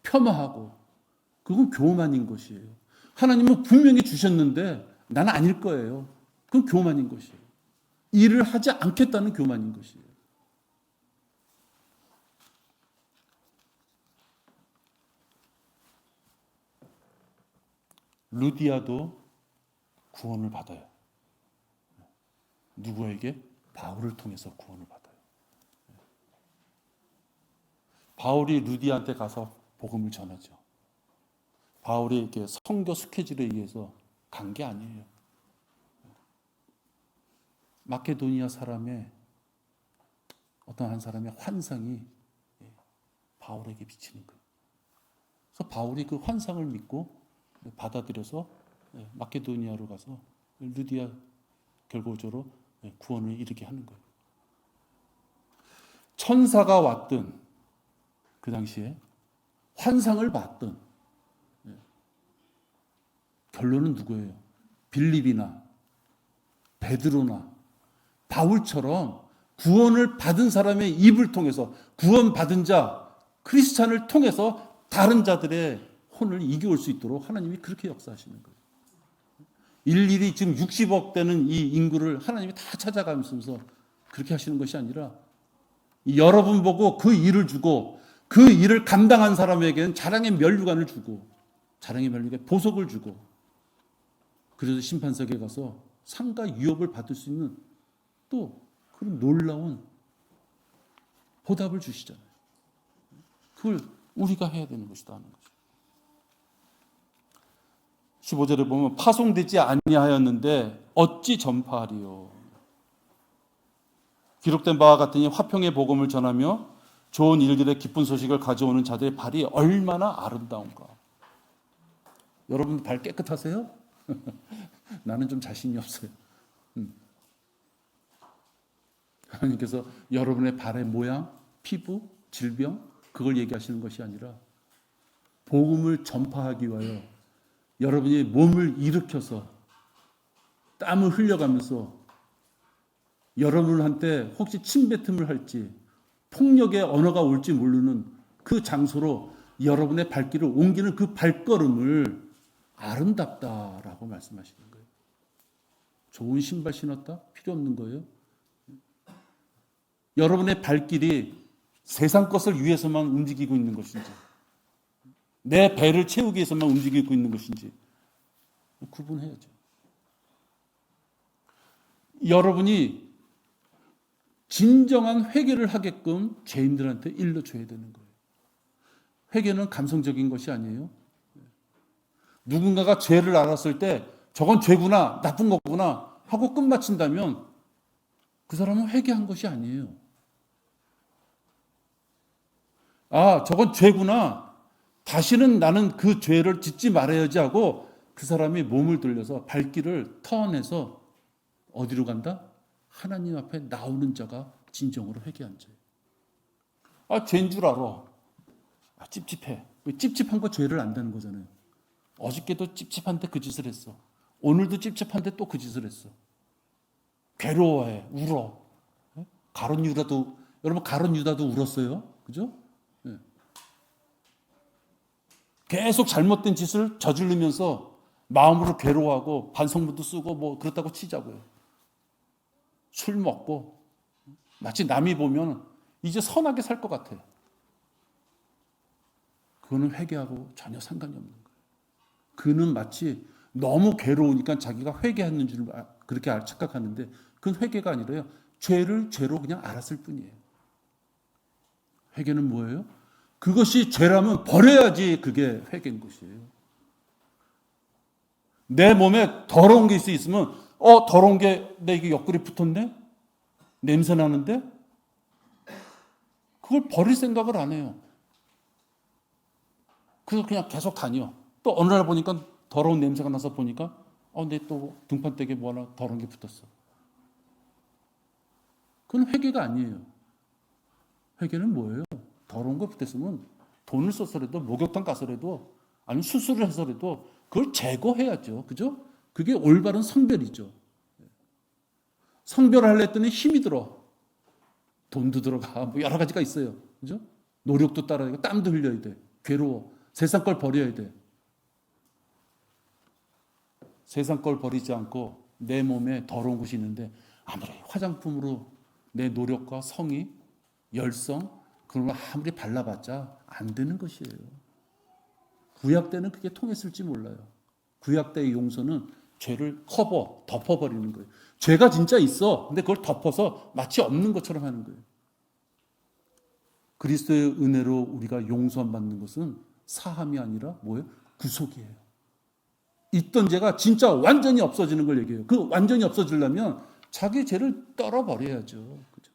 폄하하고 그건 교만인 것이에요. 하나님은 분명히 주셨는데 나는 아닐 거예요. 그건 교만인 것이에요. 일을 하지 않겠다는 교만인 것이에요. 루디아도 구원을 받아요. 누구에게? 바울을 통해서 구원을 받아요. 바울이 루디아한테 가서 복음을 전하죠. 바울이 이렇게 선교 스케줄에 의해서 간 게 아니에요. 마케도니아 사람의 어떤 한 사람의 환상이 바울에게 비치는 거예요. 그래서 바울이 그 환상을 믿고 받아들여서 마케도니아로 가서 루디아 결과적으로 구원을 이루게 하는 거예요. 천사가 왔든 그 당시에 환상을 봤든 결론은 누구예요? 빌립이나 베드로나 바울처럼 구원을 받은 사람의 입을 통해서, 구원받은 자 크리스찬을 통해서 다른 자들의 혼을 이겨올 수 있도록 하나님이 그렇게 역사하시는 거예요. 일일이 지금 60억 되는 이 인구를 하나님이 다 찾아가면서 그렇게 하시는 것이 아니라 여러분 보고 그 일을 주고 그 일을 감당한 사람에게는 자랑의 면류관을 주고, 자랑의 면류관에 보석을 주고, 그래서 심판석에 가서 상과 유업을 받을 수 있는 또 그런 놀라운 보답을 주시잖아요. 그걸 우리가 해야 되는 것이다 하는 거죠. 15절에 보면 파송되지 아니하였는데 어찌 전파하리요. 기록된 바와 같으니 화평의 복음을 전하며 좋은 일들의 기쁜 소식을 가져오는 자들의 발이 얼마나 아름다운가. 여러분 발 깨끗하세요? 나는 좀 자신이 없어요. 하나님께서 여러분의 발의 모양, 피부, 질병 그걸 얘기하시는 것이 아니라 복음을 전파하기 위하여 여러분이 몸을 일으켜서 땀을 흘려가면서 여러분한테 혹시 침뱉음을 할지 폭력의 언어가 올지 모르는 그 장소로 여러분의 발길을 옮기는 그 발걸음을 아름답다라고 말씀하시는 거예요. 좋은 신발 신었다? 필요 없는 거예요. 여러분의 발길이 세상 것을 위해서만 움직이고 있는 것인지, 내 배를 채우기 위해서만 움직이고 있는 것인지 구분해야죠. 여러분이 진정한 회개를 하게끔 죄인들한테 일러줘야 되는 거예요. 회개는 감성적인 것이 아니에요. 누군가가 죄를 알았을 때 저건 죄구나, 나쁜 거구나 하고 끝마친다면 그 사람은 회개한 것이 아니에요. 아, 저건 죄구나, 다시는 나는 그 죄를 짓지 말아야지 하고 그 사람이 몸을 돌려서 발길을 턴해서 어디로 간다? 하나님 앞에 나오는 자가 진정으로 회개한 자예요. 아, 죄인 줄 알아. 아, 찝찝해. 찝찝한 거 죄를 안다는 거잖아요. 어저께도 찝찝한데 그 짓을 했어. 오늘도 찝찝한데 또 그 짓을 했어. 괴로워해, 울어. 가론유라도 여러분 가룟 유다도 울었어요. 그죠? 예. 계속 잘못된 짓을 저지르면서 마음으로 괴로워하고 반성문도 쓰고 뭐 그렇다고 치자고요. 술 먹고 마치 남이 보면 이제 선하게 살 것 같아요. 그거는 회개하고 전혀 상관이 없는 거예요. 그는 마치 너무 괴로우니까 자기가 회개하는 줄 그렇게 착각하는데 그건 회개가 아니라요. 죄를 죄로 그냥 알았을 뿐이에요. 회개는 뭐예요? 그것이 죄라면 버려야지 그게 회개인 것이에요. 내 몸에 더러운 게 있으면 더러운 게 내 이게 옆구리 붙었네? 냄새 나는데? 그걸 버릴 생각을 안 해요. 그래서 그냥 계속 다녀. 또 어느 날 보니까 더러운 냄새가 나서 보니까 내 또 등판대에 뭐 하나 더러운 게 붙었어. 그건 회개가 아니에요. 회개는 뭐예요? 더러운 거 붙었으면 돈을 써서라도 목욕탕 가서라도 아니면 수술을 해서라도 그걸 제거해야죠. 그죠? 그게 올바른 성별이죠. 성별하려 했더니 힘이 들어. 돈도 들어가. 뭐 여러 가지가 있어요. 그죠? 노력도 따라야 되고 땀도 흘려야 돼. 괴로워. 세상 걸 버려야 돼. 세상 걸 버리지 않고 내 몸에 더러운 것이 있는데 아무리 화장품으로 내 노력과 성의, 열성 그런 걸 아무리 발라봤자 안 되는 것이에요. 구약 때는 그게 통했을지 몰라요. 구약 때의 용서는 죄를 덮어버리는 거예요. 죄가 진짜 있어. 근데 그걸 덮어서 마치 없는 것처럼 하는 거예요. 그리스도의 은혜로 우리가 용서함 받는 것은 사함이 아니라 뭐예요? 구속이에요. 있던 죄가 진짜 완전히 없어지는 걸 얘기해요. 그 완전히 없어지려면 자기 죄를 떨어버려야죠. 그죠?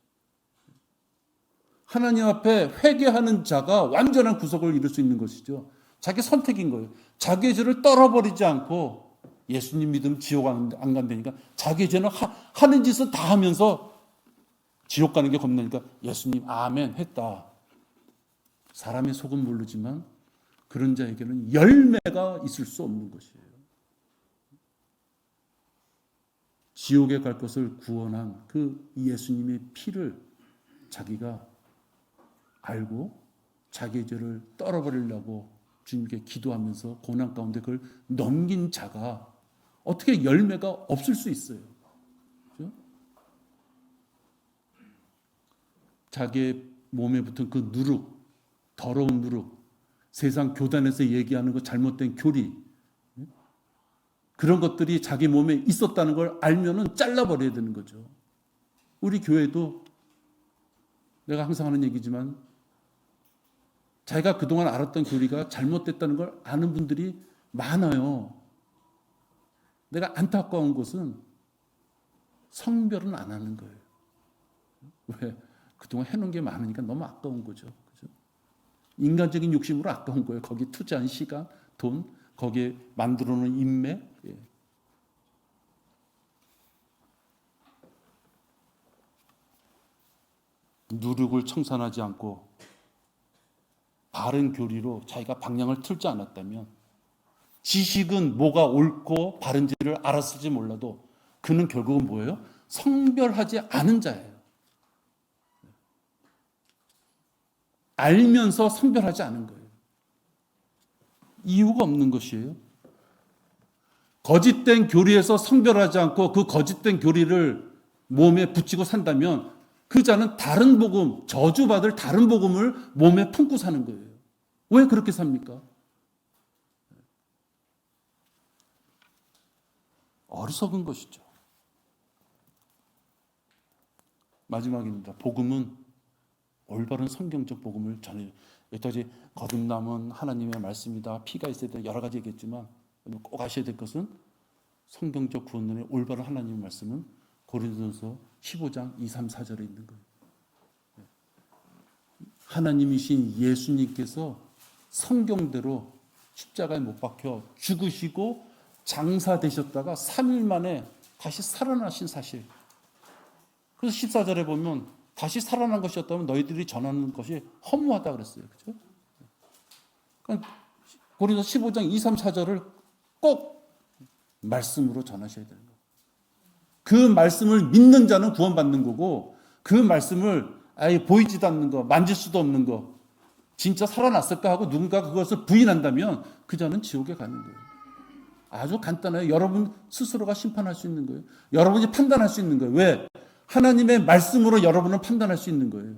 하나님 앞에 회개하는 자가 완전한 구속을 이룰 수 있는 것이죠. 자기 선택인 거예요. 자기의 죄를 떨어버리지 않고 예수님 믿으면 지옥 안 간다니까 자기의 죄는 하는 짓은 다 하면서 지옥 가는 게 겁나니까 예수님 아멘 했다. 사람의 속은 모르지만 그런 자에게는 열매가 있을 수 없는 것이에요. 지옥에 갈 것을 구원한 그 예수님의 피를 자기가 알고 자기의 죄를 떨어버리려고 주님께 기도하면서 고난 가운데 그걸 넘긴 자가 어떻게 열매가 없을 수 있어요? 그렇죠? 자기의 몸에 붙은 그 누룩, 더러운 누룩, 세상 교단에서 얘기하는 그 잘못된 교리, 그런 것들이 자기 몸에 있었다는 걸 알면은 잘라버려야 되는 거죠. 우리 교회도 내가 항상 하는 얘기지만 자기가 그동안 알았던 교리가 잘못됐다는 걸 아는 분들이 많아요. 내가 안타까운 것은 성별은 안 하는 거예요. 왜? 그동안 해놓은 게 많으니까 너무 아까운 거죠. 그죠? 인간적인 욕심으로 아까운 거예요. 거기 투자한 시간, 돈, 거기에 만들어 놓은 인맥. 예. 누룩을 청산하지 않고 바른 교리로 자기가 방향을 틀지 않았다면 지식은 뭐가 옳고 바른지를 알았을지 몰라도 그는 결국은 뭐예요? 성별하지 않은 자예요. 알면서 성별하지 않은 거예요. 이유가 없는 것이에요. 거짓된 교리에서 성별하지 않고 그 거짓된 교리를 몸에 붙이고 산다면 그 자는 다른 복음, 저주받을 다른 복음을 몸에 품고 사는 거예요. 왜 그렇게 삽니까? 어리석은 것이죠. 마지막입니다. 복음은 올바른 성경적 복음을 전해요. 여기까지 거듭남은 하나님의 말씀이다. 피가 있어야 돼. 여러 가지 얘기했지만 꼭 아셔야 될 것은 성경적 구원론의 올바른 하나님의 말씀은 고린도전서 15장 2, 3, 4절에 있는 거예요. 하나님이신 예수님께서 성경대로 십자가에 못 박혀 죽으시고 장사되셨다가 3일 만에 다시 살아나신 사실. 그래서 14절에 보면 다시 살아난 것이었다면 너희들이 전하는 것이 허무하다 그랬어요. 그렇죠? 그러니까 고린도서 15장 2, 3, 4절을 꼭 말씀으로 전하셔야 되는 거예요. 그 말씀을 믿는 자는 구원받는 거고 그 말씀을 아예 보이지도 않는 거, 만질 수도 없는 거, 진짜 살아났을까 하고 누군가 그것을 부인한다면 그 자는 지옥에 가는 거예요. 아주 간단해요. 여러분 스스로가 심판할 수 있는 거예요. 여러분이 판단할 수 있는 거예요. 왜? 하나님의 말씀으로 여러분은 판단할 수 있는 거예요.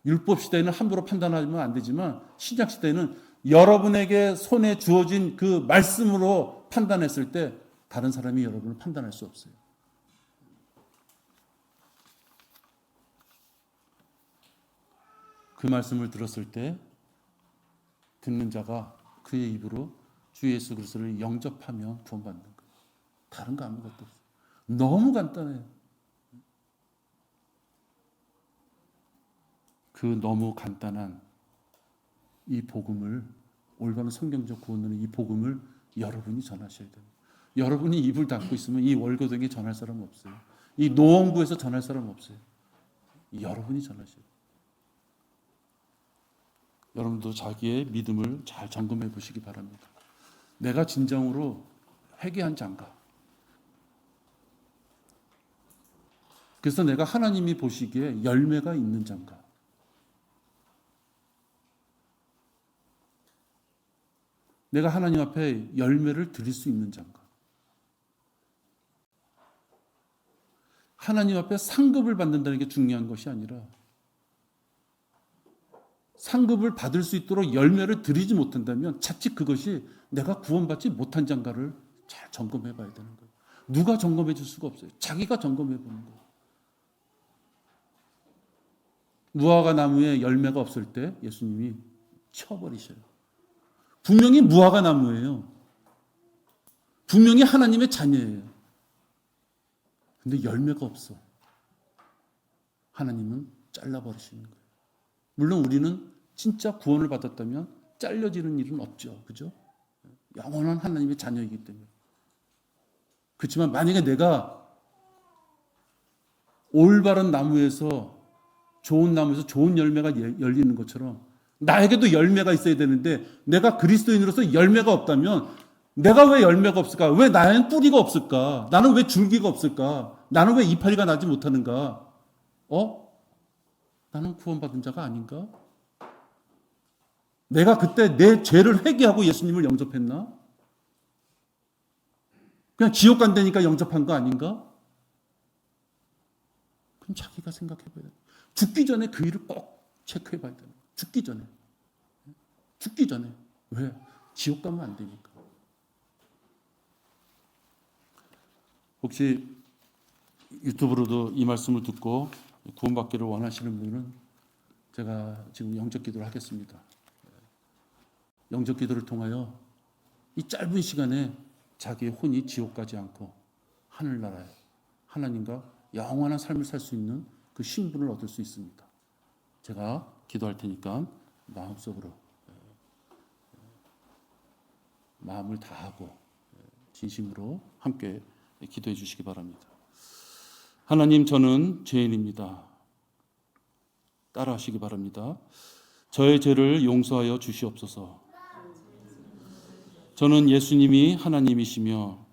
율법 시대에는 함부로 판단하면 안 되지만 신약 시대에는 여러분에게 손에 주어진 그 말씀으로 판단했을 때 다른 사람이 여러분을 판단할 수 없어요. 그 말씀을 들었을 때 듣는 자가 그의 입으로 주 예수 그리스도를 영접하며 구원받는 거예요. 다른 거 아무것도 없어요. 너무 간단해요. 그 너무 간단한 이 복음을, 올바른 성경적 구원은 이 복음을 여러분이 전하셔야 돼요. 여러분이 입을 닫고 있으면 이 월고등에 전할 사람 없어요. 이 노원구에서 전할 사람 없어요. 여러분이 전하셔야 돼요. 여러분도 자기의 믿음을 잘 점검해 보시기 바랍니다. 내가 진정으로 회개한 자인가? 그래서 내가 하나님이 보시기에 열매가 있는 자인가? 내가 하나님 앞에 열매를 드릴 수 있는 자인가? 하나님 앞에 상급을 받는다는 게 중요한 것이 아니라 상급을 받을 수 있도록 열매를 드리지 못한다면 자칫 그것이 내가 구원받지 못한 자인가를 잘 점검해 봐야 되는 거예요. 누가 점검해 줄 수가 없어요. 자기가 점검해 보는 거예요. 무화과 나무에 열매가 없을 때 예수님이 쳐버리셔요. 분명히 무화과 나무예요. 분명히 하나님의 자녀예요. 근데 열매가 없어. 하나님은 잘라버리시는 거예요. 물론 우리는 진짜 구원을 받았다면 잘려지는 일은 없죠. 그죠? 영원한 하나님의 자녀이기 때문에. 그렇지만 만약에 내가 올바른 나무에서 좋은 나무에서 좋은 열매가 열리는 것처럼 나에게도 열매가 있어야 되는데 내가 그리스도인으로서 열매가 없다면 내가 왜 열매가 없을까? 왜 나에는 뿌리가 없을까? 나는 왜 줄기가 없을까? 나는 왜 이파리가 나지 못하는가? 나는 구원받은 자가 아닌가? 내가 그때 내 죄를 회개하고 예수님을 영접했나? 그냥 지옥 간다니까 영접한 거 아닌가? 그럼 자기가 생각해 봐야 돼. 죽기 전에 그 일을 꼭 체크해 봐야 돼요. 죽기 전에. 죽기 전에. 왜? 지옥 가면 안 되니까. 혹시 유튜브로도 이 말씀을 듣고 구원받기를 원하시는 분은 제가 지금 영접 기도를 하겠습니다. 영접 기도를 통하여 이 짧은 시간에 자기의 혼이 지옥 가지 않고 하늘나라에 하나님과 영원한 삶을 살 수 있는 그 신분을 얻을 수 있습니다. 제가 기도할 테니까 마음속으로 마음을 다하고 진심으로 함께 기도해 주시기 바랍니다. 하나님, 저는 죄인입니다. 따라하시기 바랍니다. 저의 죄를 용서하여 주시옵소서. 저는 예수님이 하나님이시며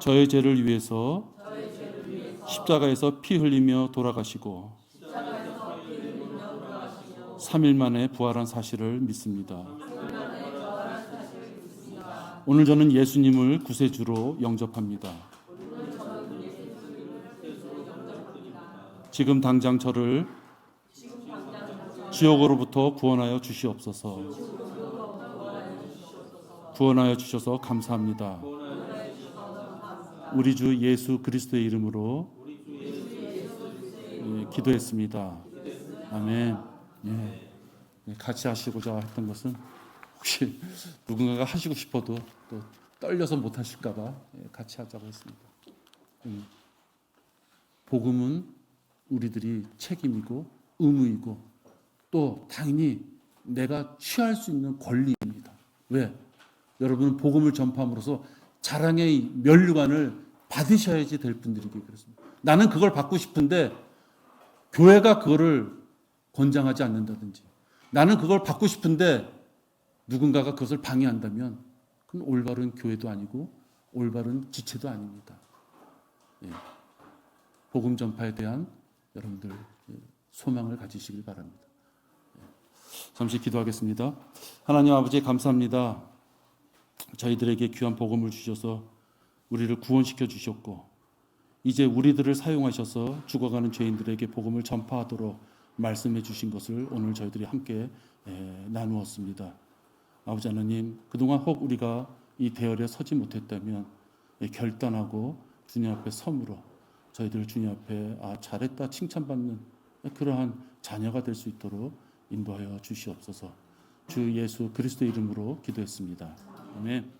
저의 죄를 위해서 십자가에서 피 흘리며 돌아가시고 3일 만에 부활한 사실을 믿습니다. 오늘 저는 예수님을 구세주로 영접합니다. 지금 당장 저를 지옥으로부터 구원하여 주시옵소서. 구원하여 주셔서 감사합니다. 우리 주 예수 그리스도의 이름으로 기도했습니다. 아멘. 같이 하시고자 했던 것은 혹시 누군가가 하시고 싶어도 또 떨려서 못 하실까 봐 같이 하자고 했습니다. 복음은 우리들이 책임이고 의무이고 또 당연히 내가 취할 수 있는 권리입니다. 왜? 여러분은 복음을 전파함으로써 자랑의 면류관을 받으셔야지 될 분들이기 그렇습니다. 나는 그걸 받고 싶은데 교회가 그거를 권장하지 않는다든지 나는 그걸 받고 싶은데 누군가가 그것을 방해한다면 그건 올바른 교회도 아니고 올바른 지체도 아닙니다. 복음 전파에 대한 여러분들 소망을 가지시길 바랍니다. 잠시 기도하겠습니다. 하나님 아버지 감사합니다. 저희들에게 귀한 복음을 주셔서 우리를 구원시켜 주셨고 이제 우리들을 사용하셔서 죽어가는 죄인들에게 복음을 전파하도록 말씀해 주신 것을 오늘 저희들이 함께 나누었습니다. 아버지 하나님, 그동안 혹 우리가 이 대열에 서지 못했다면 결단하고 주님 앞에 섬으로 저희들 주님 앞에 잘했다 칭찬받는 그러한 자녀가 될 수 있도록 인도하여 주시옵소서. 주 예수 그리스도 이름으로 기도했습니다. 아멘.